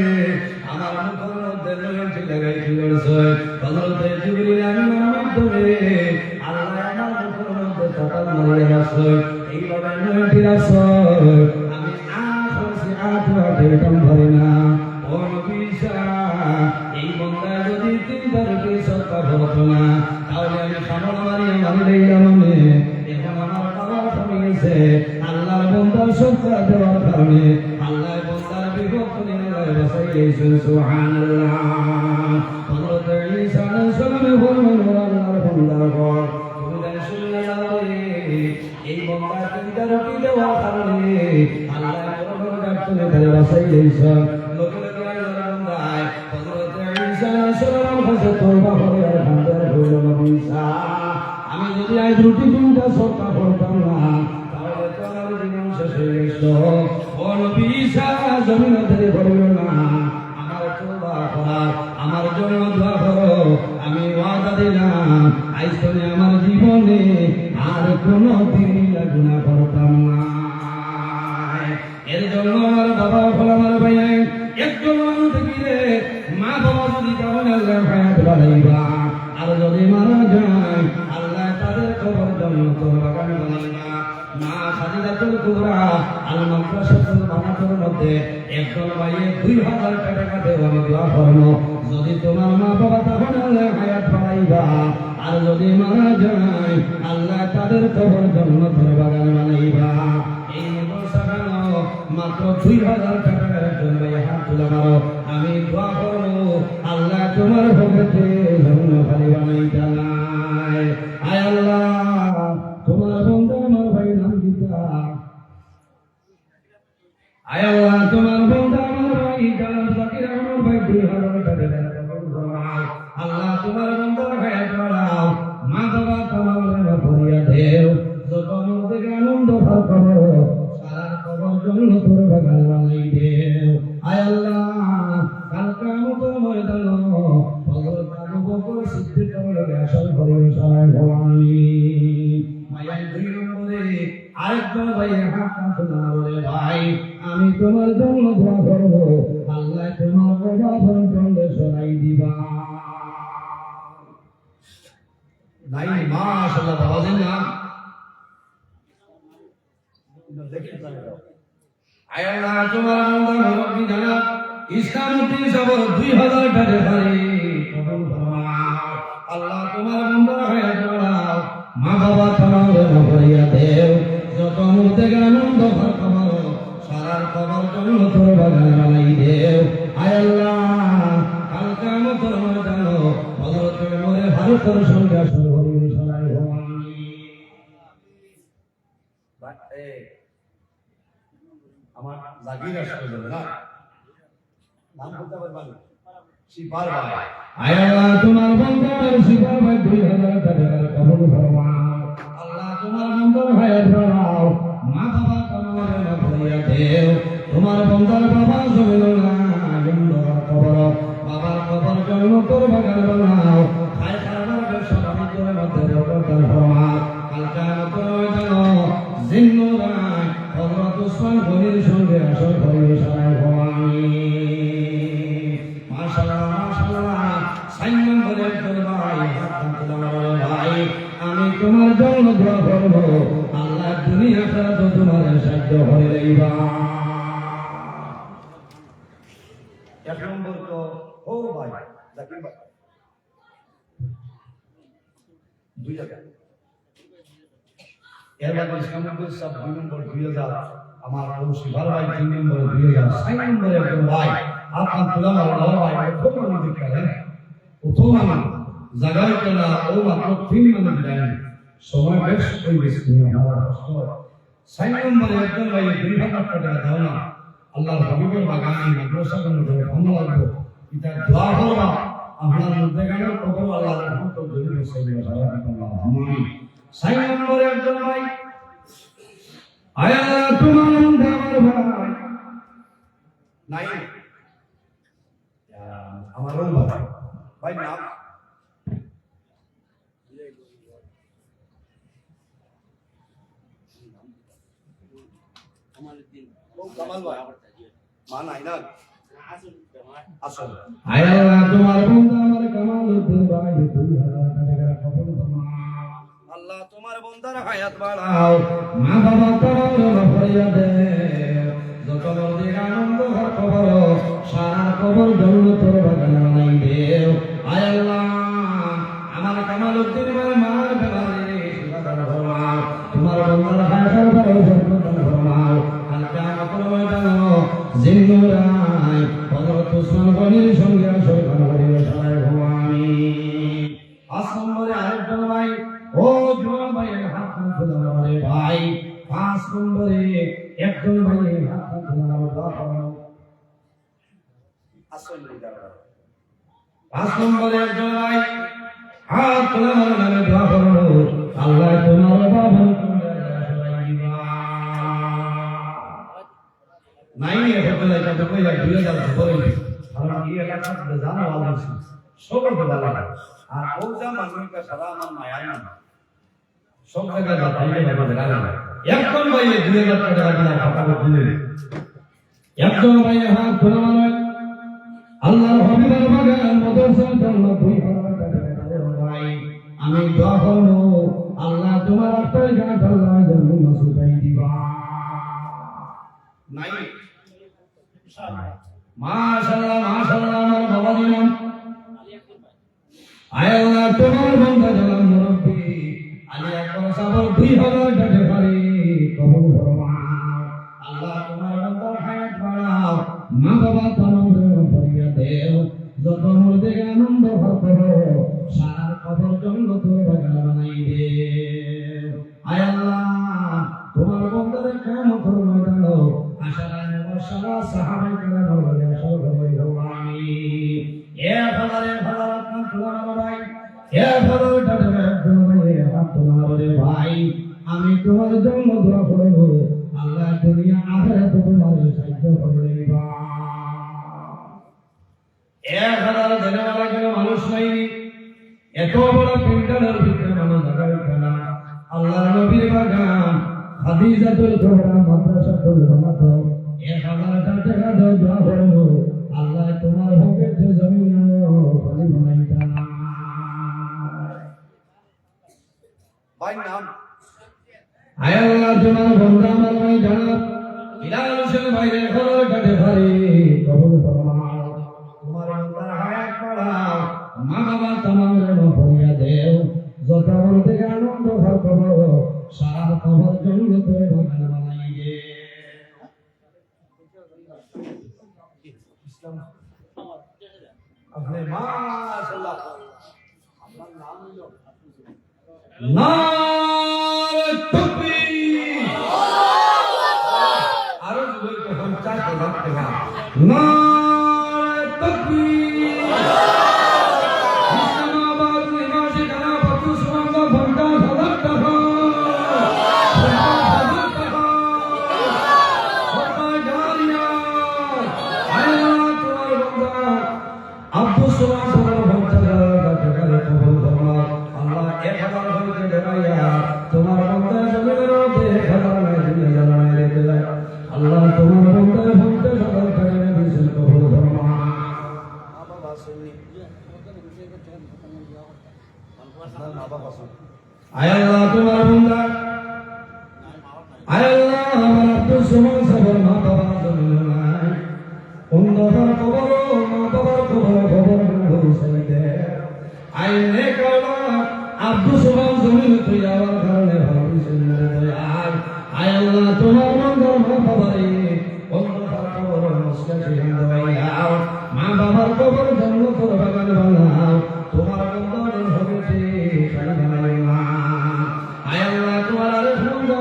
আমার মুখের মধ্যে নয়টি লাগাইছিল হযরত জিবরিল আমিনের মাধ্যমে আল্লাহ আমার মুখের মধ্যে তাকাল মারিয়া রাখছে এইভাবে নয়টি রাখছে আমি আখরসি আট কারণে আল্লাহ বান্দার বিপদ থেকে আল্লাহ বাঁচাইয়েছেন সুবহানাল্লাহ হযরত ঈসা আলাইহিস সালাম বললেন আল্লাহর বান্দাগণ তোমরা শুনে নাও এই বান্দা তিনটা রুটি দেওয়ার কারণে আল্লাহ পরবর্তীকালে তাদের বাঁচাইয়েছেন লোকে লোকে আল্লাহর বান্দায় হযরত ঈসা আলাইহিস সালাম কাছে তওবা করে আলহামদুলিল্লাহ বললেন ঈসা আমি যদি আজ রুটি তিনটা সত্তা করতাম না তাহলে তো আমার জীবন শেষ হয়ে গেত ও নবী ঈসা জমিনে ধরে বলল না আমার তওবা করা আমার জন্য দোয়া করো আমি ওয়াদা দিলাম আজ থেকে আমার জীবনে আর কোনো দিন গুনাহ করতাম না এর জন্য আমার বাবা হল আমার ভাই একজন মানুষ দেখিলে মা বাবা যদি কেমন আল্লাহ হায়াত বাড়াইবা আর যদি মারা যায় আল্লাহ তাদের খবর জন্নত বাগান বানাইবা মা খাদিজাতুল কুবরা আল মাদ্রাসাতুল বানাতুর মধ্যে একজন ভাইয়ে 2000 টাকা দেওয়া দোয়া করলো যদি তোমার মা বাবা তখন আল্লাহ হায়াত বাড়াইবা আর যদি মারা যায় আল্লাহ তাদের খবর জন্নত বাগান বানাইবা এই মাদ্রাসাখানো মাত্র 2000 টাকার একজন ভাই হাত তুলে মারো আমি দোয়া করবো আল্লাহ তোমার ভক্তে জন্ম খালি বানাইতা নাই আয় আল্লাহ তোমার বন্ধু আমার ভাই নাম দিতা আয় আল্লাহ তোমার বন্ধু আমার ভাই জালাল জাকির আমার ভাই 2000 টাকা আল্লাহ তোমার বন্ধু ভাই বাড়াও মা বাবা তোমার ভরিয়া দেও যত মধ্যে আনন্দ ভাগ করো সারা খবর জন্য তোর বাগান বানাই দেও আয় আল্লাহ কাল কিয়ামত ময়দান হযরত আবু বকর সিদ্দিকের লগে আসল করে সারায় ভবানী মায়ার 2 নম্বরে আরেকবার ভাই হাত না বলে ভাই আমি তোমার জন্য দোয়া করব আল্লাহ তোমার অভাব জন্য সরাই দিবা নাই মাশাআল্লাহ বাবাদের নাম আয় আল্লাহ তোমার বান্দা মুরব্বি জানাব ইসলামউদ্দিন সাহেব 2000 টাকা ভাই কবুল ফরমাও আল্লাহ তোমার বান্দা হায়াত বাড়াও মা বাবা তোমার ভরিয়া দেও যত মুহূর্তে আনন্দ ভর করো সারার খবর জন্য তোর বাগান বানাই দেও আয় আল্লাহ কাল কিয়ামত ময়দান হযরত ওমর ফারুকের সঙ্গে আসর হরি সারাই ভবানী আমার জাগির আসলে না নাম বলতে পারবেন শিপার ভাই আয় আল্লাহ তোমার বান্দার শিপার ভাই 2000 টাকা কবুল ফরমাও আল্লাহ তোমার বান্দার হায়াত বাড়াও মা বাবা তোমার ভরিয়া দেও তোমার বান্দার বাবা জমিল না জন্য কবর বাবার কবর জন্য তোর বাগান বানাও খায় খাবার ব্যবসা বাণিজ্যের মধ্যে বরকত ফরমাও কাল কিয়ামত ময়দান জিন্নুরায় হযরত উসমান গনির সঙ্গে আসর করে সারায় ভবানী মাশাআল্লাহ মাশাআল্লাহ 6 নম্বরের দরবারে হাত তুলে ভাই আমি তোমার জন্য দোয়া করব আল্লাহ দুনিয়া আখিরাত তোমার সাহায্য করে লইবা 1 নম্বর তো ও ভাই জাকির ভাই 2 জায়গা এরবাদ ইসলামপুর সব 2 নম্বর 2000 আমার পড়োশি ভাই 3 নম্বর 2000 6 নম্বরে একজন ভাই আপনার তুলাম আল্লাহ ভাই প্রথম নদী করেন প্রথম জায়গায় কেনা ও মাত্র 3 মিনিট দেন সময় বেশ হয়ে গেছে আমার কষ্ট 6 নম্বরে একজন ভাই 2000 টাকা দাও না আল্লাহর হাবিবের বাগানে মাদ্রাসা করতে ভালো লাগবে এটা দোয়া করবা আপনার মধ্যে গেল কবর আল্লাহর রহমত জরুরি সাল্লাল্লাহু আলাইহি 6 নম্বরে একজন ভাই আয় আল্লাহ তোমার আমার ভাই নাই আমারও ভাই ভাই নাম কামাল ভাই মা নাই না আসল আয় আল্লাহ তোমার বান্দা আমার কামালউদ্দিন ভাই 2000 টাকা কবুল ফরমাও আল্লাহ তোমার বান্দার হায়াত বাড়াও মা বাবা তোমার ভরিয়া দেও যত মধ্যে আনন্দ ভর খবর সারা খবর জন্য তোর বাগান বানাই দেও আয় আল্লাহ আমার কামালউদ্দিন ভাই মার বেলারে সুবাদার ফরমাও তোমার বান্দার হায়াত বাড়াও বরকত ফরমাও কাল কিয়ামত ময়দান জিন্নুরাই হযরত ওসমান গনির সঙ্গে সরকার করিল সবাই ভবানী 5 নম্বরে আরেকজন ভাই ও জোয়ান ভাইয়ের হাত তুলে আমারে ভাই 5 নম্বরে একজন ভাইয়ের হাত তুলে আমার দোয়া করো 5 নম্বরে একজন ভাই হাত তুলে আমার নামে দোয়া করো আল্লাহ তোমার বাবা নাই এখন এটা তো কই যায় 2000 বলে আমরা এই এলাকা থেকে জানা ভালো আছে সব ভালো লাগে আর ওজা মানুষকে সারা আমার মায়া না সব জায়গায় যাইতে পারে না একজন ভাই 2000 টাকা দিলা টাকা দিলে একজন ভাই হাত ধরে মানে আল্লাহর হাবিবের বাগান মাদ্রাসার জন্য 2000 টাকা দিলেন ভাই আমি দোয়া করব আল্লাহ তোমার রাস্তায় গাছ আল্লাহ যেন নসিবাই দিবা নাই মাশাআল্লাহ মাশাআল্লাহ আমার বাবা দিলাম আয় আল্লাহ তোমার বান্দা জালাম মুরব্বি আলী আকবর সাহেব 2000 টাকা পারি কবুল ফরমাও আল্লাহ তোমার বান্দার হায়াত বাড়াও মা বাবা তোমাদের পরিয়া দেও যত মুর্দে আনন্দ ভর করো সারা কবর জন্নতের বাগান বানাই দেও আয় আল্লাহ তোমার বান্দার কিয়ামতের ময়দানে আশারায় বর্ষা সাহাবায়ে কেরাম বলে আসল করে ভবানী এ ফলারে ফলার তোমার ভাই এ ফলার টাকা একজন ভাই হাত তোমার ভাই আমি তোমার জন্য দোয়া করব আল্লাহ দুনিয়া আখিরাত তোমার সাহায্য করে দিবা এ ফলার দেওয়ালা কোনো মানুষ নাই এত বড় পিন্ডারের ভিতরে মানুষ জায়গা না আল্লাহর নবীর বাগান খাদিজাতুল কুবরা মাদ্রাসাতুল মাদ্রাসা 1000 টাকা দাও দোয়া করব আল্লাহ তোমার ভোগের জমিন পানি বানাইতা ভাই নাম আয় আল্লাহ তোমার বান্দা আমার ভাই জানাব বিলাল হোসেন ভাই রে ঘর কাটে ভারি কবুল ফরমাও তোমার বান্দার হায়াত বাড়াও মা বাবা তোমার নফরিয়া দেও যত বলতে আনন্দ ভর করো সারা কবর জন্নতের বাগান বানাই দে আপনি মাশাআল্লাহ আপনার নাম হলো নারে তাকবীর আরো জোরে কখন চাই করতে হবে নারে তাকবীর ইসলামাবাদ নিবাসী কানা বাতু সুবঙ্গ ঘন্টা সালাত আব্দুল সুবহান তোমার বান্দা কাকে কবুল ফরমাও আল্লাহ 1000 হইতে দেবাইয়া তোমার বান্দা জমিনের মধ্যে 1000 নাই দুনিয়া জানাই রেখে যায় আল্লাহ তোমার বান্দা বান্দা সদা করে দিয়েছেন কবুল ফরমাও বাবা শুনি আয় আল্লাহ তোমার বান্দা আয় আল্লাহ আমার আব্দুল সুবহান সাহেবের মা বাবা জমিনে নাই অন্ধকার কবর মা বাবার কবর হইছে আইনে কালা আব্দুল সুবহান জমিন তুই যাওয়ার কারণে ভাবিছেন দয়াল আয় আল্লাহ তোমার বান্দার মা বাবারে অন্ধকার কবর মুসলিম দয়াল মা বাবার কবর জান্নাতের বাগান বানাও তোমার বান্দার ভবিতে কালিমাই মা আয় আল্লাহ তোমার আরেফ বান্দা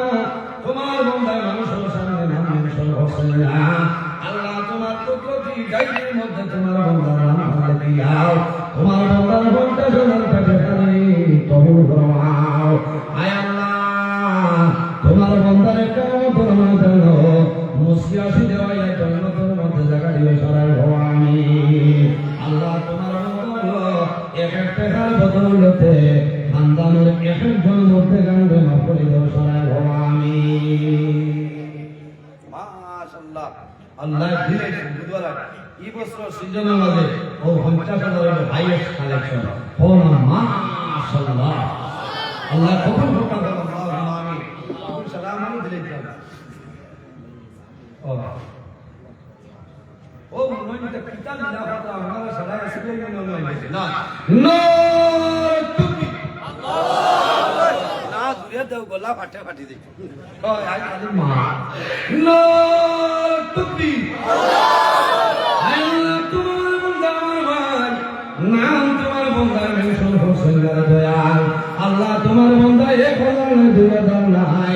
তোমার বান্দা মানুষের সামনে নাম মেনশন করছেন না আল্লাহ তোমার কুদরতি গায়ের মধ্যে তোমার বান্দার নাম দিয়াও তোমার বান্দার বান্দা জনের কাছে খালি কবুল ফরমাও আয় আল্লাহ তোমার বান্দার কিয়ামতের ময়দানে মুসিয়াসি দেওয়াইয়া জান্নাতের মধ্যে জায়গা দিও সরাই ভবানী আল্লাহ তোমার বান্দা এক এক টাকার বদৌলতে খানদানের এক একজন মধ্যে গান্ডে মাফ করে দাও সরাই ভবানী মাশাআল্লাহ আল্লাহ দিলে বুধবার এই বছর সিজনের মধ্যে ও 50,000 হাইয়েস্ট কালেকশন ও মাশাআল্লাহ আল্লাহ কবুল করুন আল্লাহুম্মা আমিন সালাম আলাইহি দিলে ও মনোনীত কিতাব দাফাতা আমরা সালাম সিলেই মনোনীত না নো তুমি আল্লাহ না দূরে দাও গলা ফাটে ফাটি দিই কয় আই খালি মা লো তুকি আল্লাহ তোমার বন্দা ভাই নাম তোমার বন্দা মেনশন হোসেন দয়াল আল্লাহ তোমার বন্দা 1000 দুর্দান নাই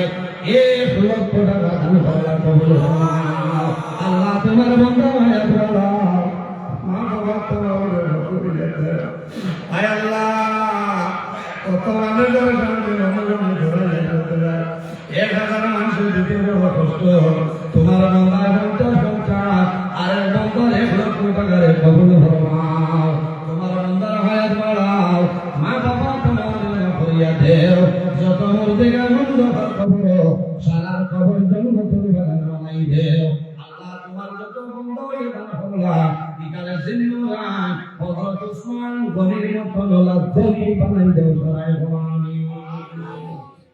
1 লক্ষ টাকা দান করা কবুল আল্লাহ তোমার বন্দা মায়া করা মা বাবা তোমার কবুল আয় আল্লাহ কত মানুষের সামনে রমজান ধরে 1000 মানুষের দিতে বড় কষ্ট তোমার বন্দা বন্দা সংসার আর বন্দার 1 লক্ষ টাকার কবুল ফরমাও তোমার বন্দার হায়াত বাড়াও মা বাবা তোমার জন্য করিয়া দেও যত মুর্দে আনন্দ কবর সালার কবর জন্য তুমি বানাই দেও আল্লাহ তোমার যত বন্দা হইয়া হলা ইকালে জিন্নাত হযরত উসমান গনির মত লাদ্দি বানাই দেও সরাই ভবানী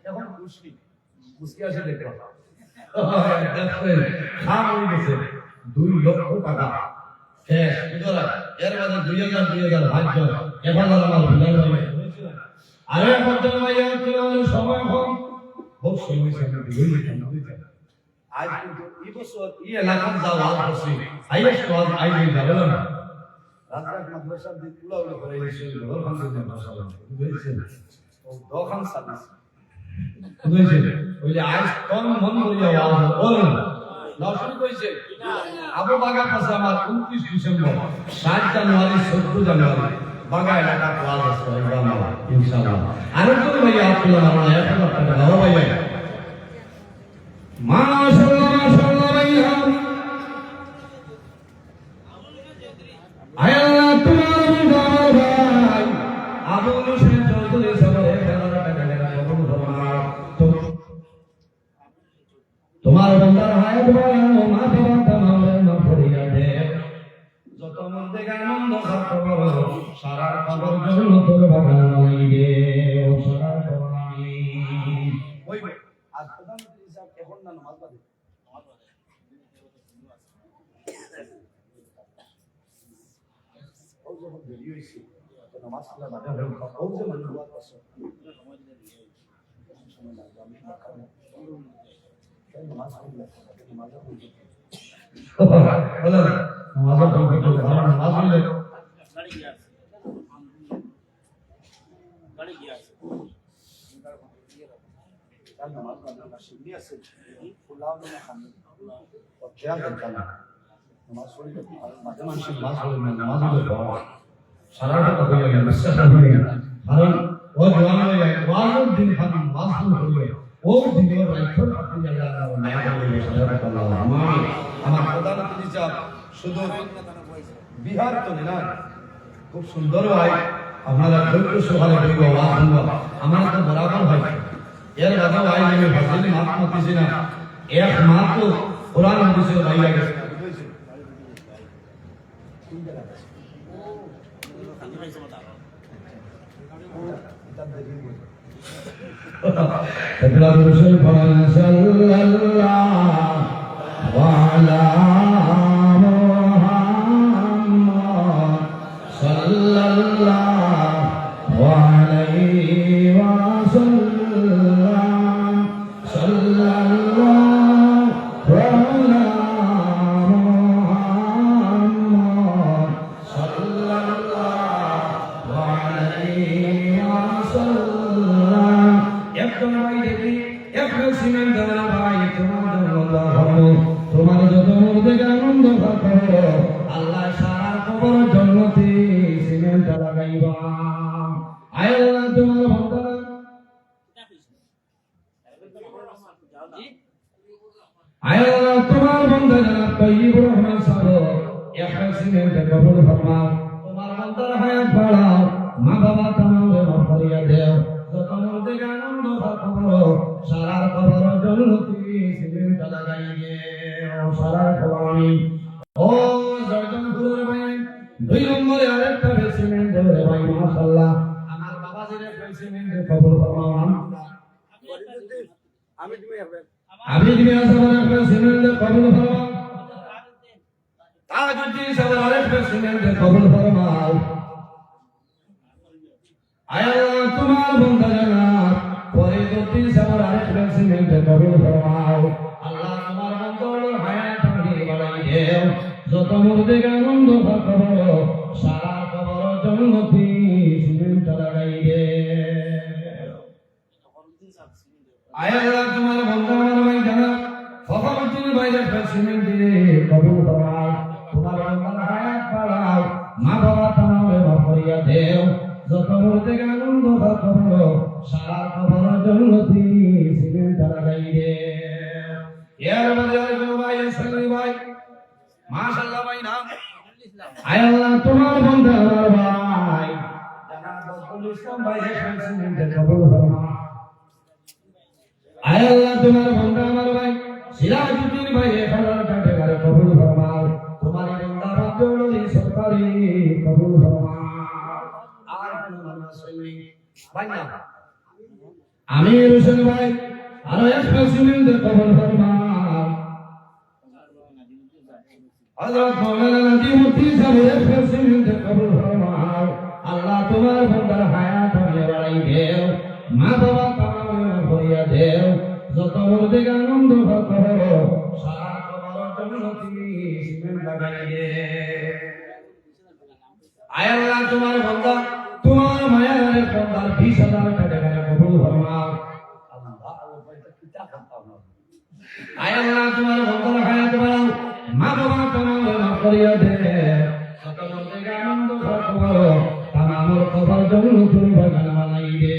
এখন খুশি খুশি আছে দেখো দেখেন খাম হয়ে গেছে 2 লক্ষ টাকা ক্যাশ বুঝলা এর মধ্যে 2000 ভাগ্য এবার আমার ভিড়াল হবে আরে পর্যন্ত ভাইয়া সময় কম বহুত সময় আজ কিন্তু এই বছর এই এলাকার যাওয়া আছে আইএস ওয়াজ আইনি যাবেন না রাজরাত মাদ্রাসা দি পুলা উলা করে এসে ঘর ভাঙতে দেন মাশাআল্লাহ বুঝছেন ও দোকান সার্ভিস বুঝছেন ওই যে আজ কোন মন করিয়া ওয়াজ বলেন না শুরু কইছে আবু বাগা পাশে আমার 29 ডিসেম্বর 7 জানুয়ারি 14 জানুয়ারি বাগা এলাকা ওয়াজ আছে ইনশাআল্লাহ আর কোন ভাই আপনারা আমরা 1 লক্ষ টাকা দাও ভাই মাশাআল্লাহ মাশাআল্লাহ ভাইয়া আল্লাহ তোমার বন্দা ভাই আবুল হোসেন চৌধুরী সবরে 1000 টাকা দেনা কবুল ফরমাও তোমার বন্দার হায়াত বাড়াও মা বাবা তোমার মাফ করিয়া দেও যত মধ্যে আনন্দ খবর সারা খবর জন্য তোর বাগানাই দেও সারা খবরানি ওই আজ প্রধানমন্ত্রী সাহেব এখন না নামাজ পড়ে ও যখন বেরিয়ে হইছে তো নামাজ পড়া বাধা হল ও যে মানুষ বাদ আছে সময় লাগবে আমি নামাজ পড়লে নামাজ পড়লে বলে নামাজ পড়লে নামাজ পড়লে গাড়ি গিয়া কাল নামাজ পড়লে শুনি আছে ফুলাও না খান তো क्या करता ना নামাজ পড়লে আর মাঝে মাঝে নামাজ পড়লে নামাজ পড়লে সারা রাত হয়ে গেল সব হয়ে গেল কারণ ও জওয়ান হয়ে যায় ওয়াজ দিন খালি নামাজ পড়লে ও দিনে রাইখল আপনি আল্লাহ মায়া করে সারা আমার প্রধানমন্ত্রী সাহেব শুধু বিহার তো না খুব সুন্দর হয় আপনারা ধৈর্য সহকারে হইব ওয়াজ শুনব আমার তো বরাবর হয় এর বাদে আই আমি ভাবছি মাত মাতিছি না এক মাস তো কোরআন হাদিসের বাইরে গেছে তাকলা রসুল ফরমান সাল্লাল্লাহু আলা মুহাম্মদ সাল্লাল্লাহু আলাইহি ওয়াসাল্লাম সাল্লাল্লাহু আলা মুহাম্মদ সাল্লাল্লাহু আলাইহি ওয়াসাল্লাম একদম ভাই দেখি একদম সিমেন্ট দেওয়া ভাই তোমার তোমার যত মধ্যে আনন্দ করো আল্লাহ সারা কবর জন্নতি সিমেন্ট লাগাইবা আল্লাহ তোমার বান্দা আল্লাহ তোমার বান্দা জনাব তৈয়ব রহমান সাহেব এক সিমেন্ট কবুল ফরমাও তোমার বান্দার হায়াত বাড়াও মা বাবা তোমাকে মাফ করিয়া দেও যত মধ্যে আনন্দ করো সারা কবর জন্নতি সিমেন্ট লাগাইবে সারা খবরানি ও জয়জন গুরুর ভাই 2 নম্বরে আরেকটা সিমেন্ট দেবে ভাই মাশাআল্লাহ আমার বাবাজির সিমেন্ট কবুল ফরমাও আমি তুমি আসলে একটা সিমেন্ট কবুল ফরমাও তাজউদ্দিন সাহেব আরেকটা সিমেন্ট কবুল ফরমাও আল্লাহ তোমার বান্দা জান্নাত পরে বত্রিশ আমার আরেক ফ্লেক্সিমেন্টে কবুল ফরমাও আল্লাহ তোমার অন্তর হায়াত দিয়ে বাড়াই দেও যত মুর্দে আনন্দ করো সারা কবর জন্নতি সিমেন্ট লাগাই দে আয় আল্লাহ তোমার বন্ধা আমার ভাই জানা ফখরুদ্দিন ভাইয়ের ফ্লেক্সিমেন্ট দিয়ে কবুল ফরমাও তোমার বন্দার হায়াত বাড়াও মা বাবা তোমারে মাফ করিয়া দেও যত মুর্দে আনন্দ করো সারা কবর জন্নতি সিমেন্ট লাগাই দে ইয়ার বাজার ভাই সাল্লি ভাই মাশাআল্লাহ ভাই নাম আয় আল্লাহ তোমার বন্ধা আমার ভাই জানাব আব্দুল ইসলাম ভাই ফ্লেক্সিমেন্ট কবুল ফরমাও আয় আল্লাহ তোমার বন্ধা আমার ভাই সিরাজউদ্দিন ভাই এখানের কাটেগারে কবুল ফরমাও তোমার বন্ধা আব্দুল সরকারি কবুল ফরমাও আর কোন মানুষ শুননি ভাই না আমির হোসেন ভাই আর এক ফ্লেক্সিমেন্ট কবুল ফরমাও হযরত মাওলানা নাজিমুদ্দিন সাহেবের ফ্লেক্সিমেন্ট কবুল ফরমাও আল্লাহ তোমার বন্দার হায়াত বাড়াই দেও মা বাবা তামাম হইয়া দেও যত মুর্দে আনন্দ করো সারা কবর জন্নতি সিমেন্ট লাগাই দে আয় আল্লাহ তোমার বন্দা তোমার মায়ার বন্দার 20,000 টাকা কবুল ফরমাও আল্লাহ ওইটা কিতা করতাম না আয় আল্লাহ তোমার বন্দার হায়াত বাড়াও মা বাবা তামাম মাফ করিয়া দে যত মুর্দে আনন্দ করো তামাম কবর জন্নতি বাগান বানাই দে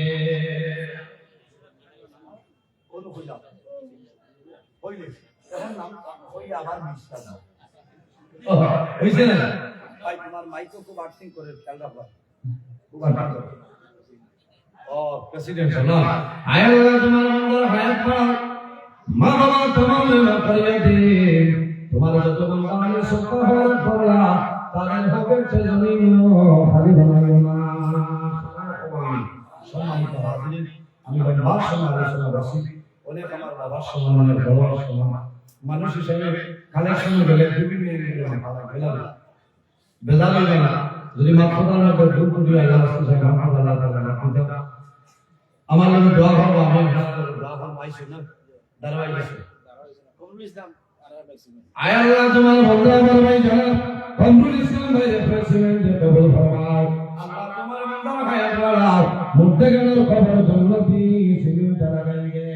মা বাবা তোমার যত বন্দার সত্য হওয়ার পড়লা তাদের হবে জমিন খালি বানাইও না সম্মানিত হাজির আমি বাবার সঙ্গে আলোচনা করছি অনেক আমার বাবার সম্মানের বড় সম্মান মানুষ হিসেবে কালেকশনে গেলে বিভিন্ন বেজাল হইবে না যদি মাত্রতার মধ্যে ভুল করি আল্লাহ রাসূলের নাম আল্লাহ তাআলা রাখতে আমার জন্য দোয়া করব আমি দোয়া করব আইছো না দাঁড়াই গেছে কবুল ইসলাম আয় আল্লাহ তোমার বন্ধা আমার ভাই জানা কবুল ইসলাম ভাই প্রেসিডেন্ট কবুল ফরমাও আল্লাহ তোমার বন্ধা হায়াত বাড়াও মুর্দেগানের কবর জন্নতি সিমেন্ট লাগাই গে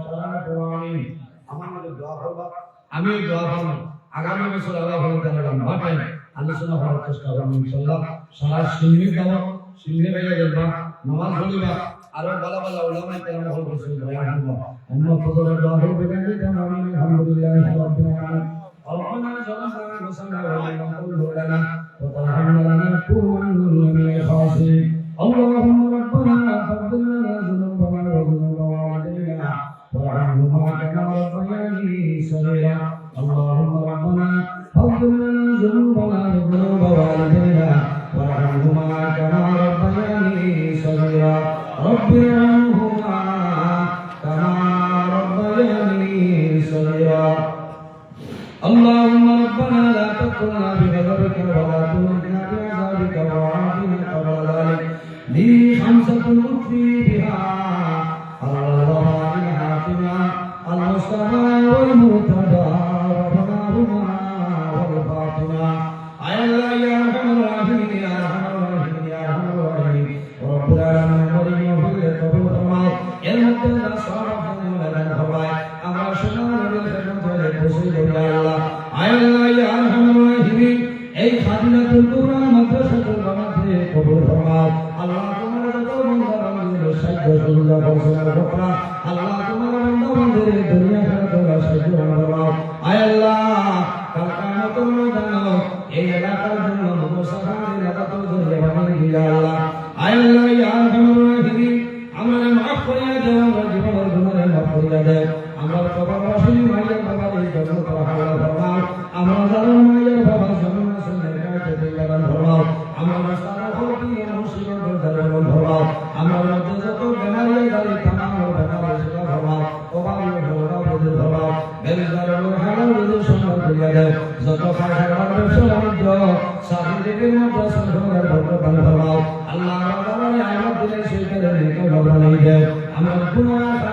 সালাতু আলাইহি আমার মধ্যে দোয়া করবা আমি দোয়া করব আগামী বছর আল্লাহ তাআলা লম্বা টাইম আলোচনা করার চেষ্টা করব ইনশাআল্লাহ সারা সিন্নি দাও সিন্নি বাইরে যাবা নামাজ পড়িবা আর ভালো ভালো উলামায়ে কেরাম হল বসে বয়ান করব আমরা ফজরের দোয়া করব বেগানি আমিন আলহামদুলিল্লাহ রাব্বিল আলামিন ربنا ظلمنا انفسنا وان لم تغفر لنا وترحمنا لنكونن من الخاسرين اللهم ربنا فاغفر لنا ذنوبنا وذنوب والدينا وارحمهما كما ربياني صغيرا اللهم ربنا فاغفر لنا ذنوبنا وذنوب والدينا وارحمهما كما ربياني صغيرا رب ارحمهما كما ربياني صغيرا اللهم ربنا لا تقلنا بغضبك ولا تهلكنا بعذابك وعافنا قبل ذلك لي خمسة نكفي بها الله الحاكمة المصطفى والمرتضى وبناهما والفاطمة أي الله يا أرحم الراحمين يا أرحم الراحمين يا أرحم الراحمين رب العالمين ولي وفي قبول الموت المبتلى صارف لنا الهواء أمر شنان بالخدمة والحسين يا الله أي الله يا أرحم الراحمين أي خادمة القرآن مدرسة المدرسة قبول فرماو الله تمہارا تو بندہ بندے سجدہ سجدہ فرماو بکرا الله تمہارا بندہ بندے دنیا کا تو سجدہ فرماو اے اللہ کل قیامت میدان اے علاقہ جنہ مصطفی لگا تو ذریعہ بن گیا اللہ اے اللہ یا ارحم الراحمین ہمارے معاف کریے دے ہمارے جیون اور گناہ معاف کریے دے ہمارے قبر رسول مایا بابا دی جنت پر حوالہ فرماو ہمارا ظالم مایا بابا زمین سے نکال کے دے فرماو ہمارا سارا ہوتی ہے مصیبت درون فرماو ہمارا جزت و بیماری داری تمام بیماری سے فرماو اوبائی ہوگا بدل فرماو میرے دارو حلال بدل سنت دیا دے زکو فاضل رب سلام جو صاحب کے مدرسہ سنگر برکت فرماو اللہ تعالی نے احمد دل سے کرے کو لگا نہیں دے ہمارا گناہ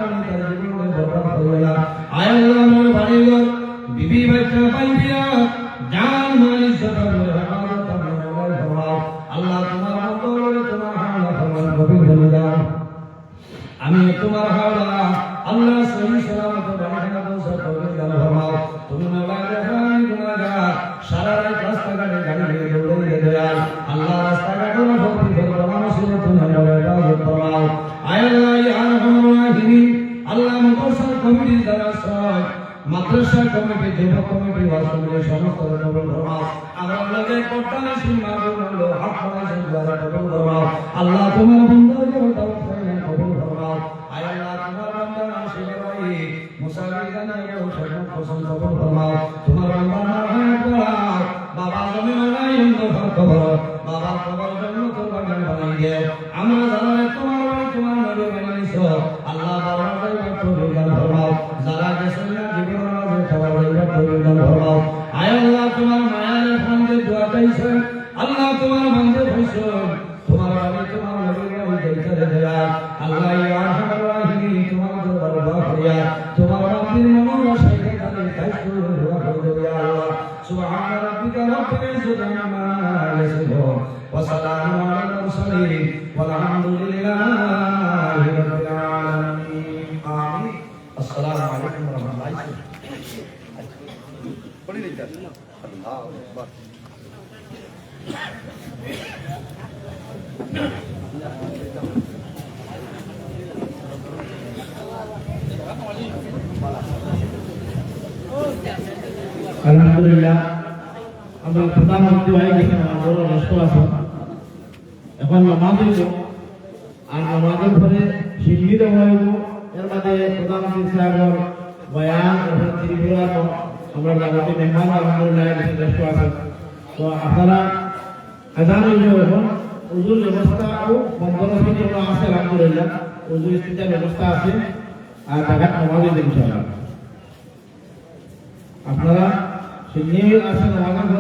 করিয়া আয় আল্লাহ আমার বাড়িঘর বিবি বাচ্চা পাইবিয়া জান মাল ইজ্জত আল্লাহ তোমার বন্ধু তোমার হাওলা তোমার গভীর বলে দাও আমি তোমার হাওলা আল্লাহ সহি সালামত বাড়িখানা পৌঁছা করে দাও ফরমাও তুমি মাওলা রহমান গুনাহগার সারা রাত রাস্তাঘাটে গাড়ি নিয়ে দৌড়ে দেয়াল আল্লাহ রাস্তাঘাটে ভক্তি করে মানুষের তুমি মাওলা ইবাদত ফরমাও আয় আল্লাহ ইয়া আরহামার রাহিমিন আল্লাহ মুতাসার কমিটির দ্বারা সহায় মাদ্রাসা কমিটি যুব কমিটি ওয়াসুলের সমস্ত কবুল ফরমাও আমার লগে কোটালে সীমা বললো হক মাসের দ্বারা কবুল ফরমাও আল্লাহ তোমার বন্দাকে তাওফিক কবুল ফরমাও আয় আল্লাহ তোমার বান্দা শিবা ভাই মুসাফির জানিয়ে সব পছন্দ কবুল ফরমাও তোমার বান্দা হায়াত করাও বাবা জমি নাই অন্ধকার কবর বাবা কবর জন্য তোর বাগান বানিয়ে আমরা যারা তোমার নবী বানাইছো আল্লাহ বাবা যাইবা তোর গান ফরমাও যারা গেছেন না জীবন মাঝে খাবার যাইবা তোর গান ফরমাও আয় আল্লাহ তোমার মায়ার ফন্দে দোয়া চাইছেন আল্লাহ তোমার বন্ধে হইছো তোমার বাড়ি তোমার নবীর বাড়ি যাইতে দেয়া আল্লাহ ইয়া আরহামার রাহিমিন তোমার দরবার দোয়া করিয়া তোমার বান্দির মনের আশাকে তাদের দায়িত্ব দোয়া করে দেয়া আল্লাহ সুবহান রাব্বিকা রাব্বিল ইজ্জাতি আম্মা ইয়াসিফুন ওয়া সালামুন আলাল মুরসালিন ওয়ালহামদুলিল্লাহি রাব্বিল আলামিন আমিন আসসালামু আলাইকুম ওয়া রাহমাতুল্লাহি আলহামদুলিল্লাহ আমরা প্রধানমন্ত্রী হয়ে গেছেন বড় রাষ্ট্র আছে এখন নামাজ হইল আর নামাজের পরে শিল্পীত হইব এর মাঝে প্রধানমন্ত্রী সাহেবের বয়ান এবং ত্রিপুরার আমরা জাগতিক মেহমান আলহামদুলিল্লাহ রাষ্ট্র আছে তো আপনারা আজান হইল এখন উজুর ব্যবস্থা ও বন্দোবস্ত আছে আলহামদুলিল্লাহ উজুর স্থিতির ব্যবস্থা আছে আর জায়গা নামাজ হইল ইনশাআল্লাহ আপনারা নিয়ে আসেন আমাদের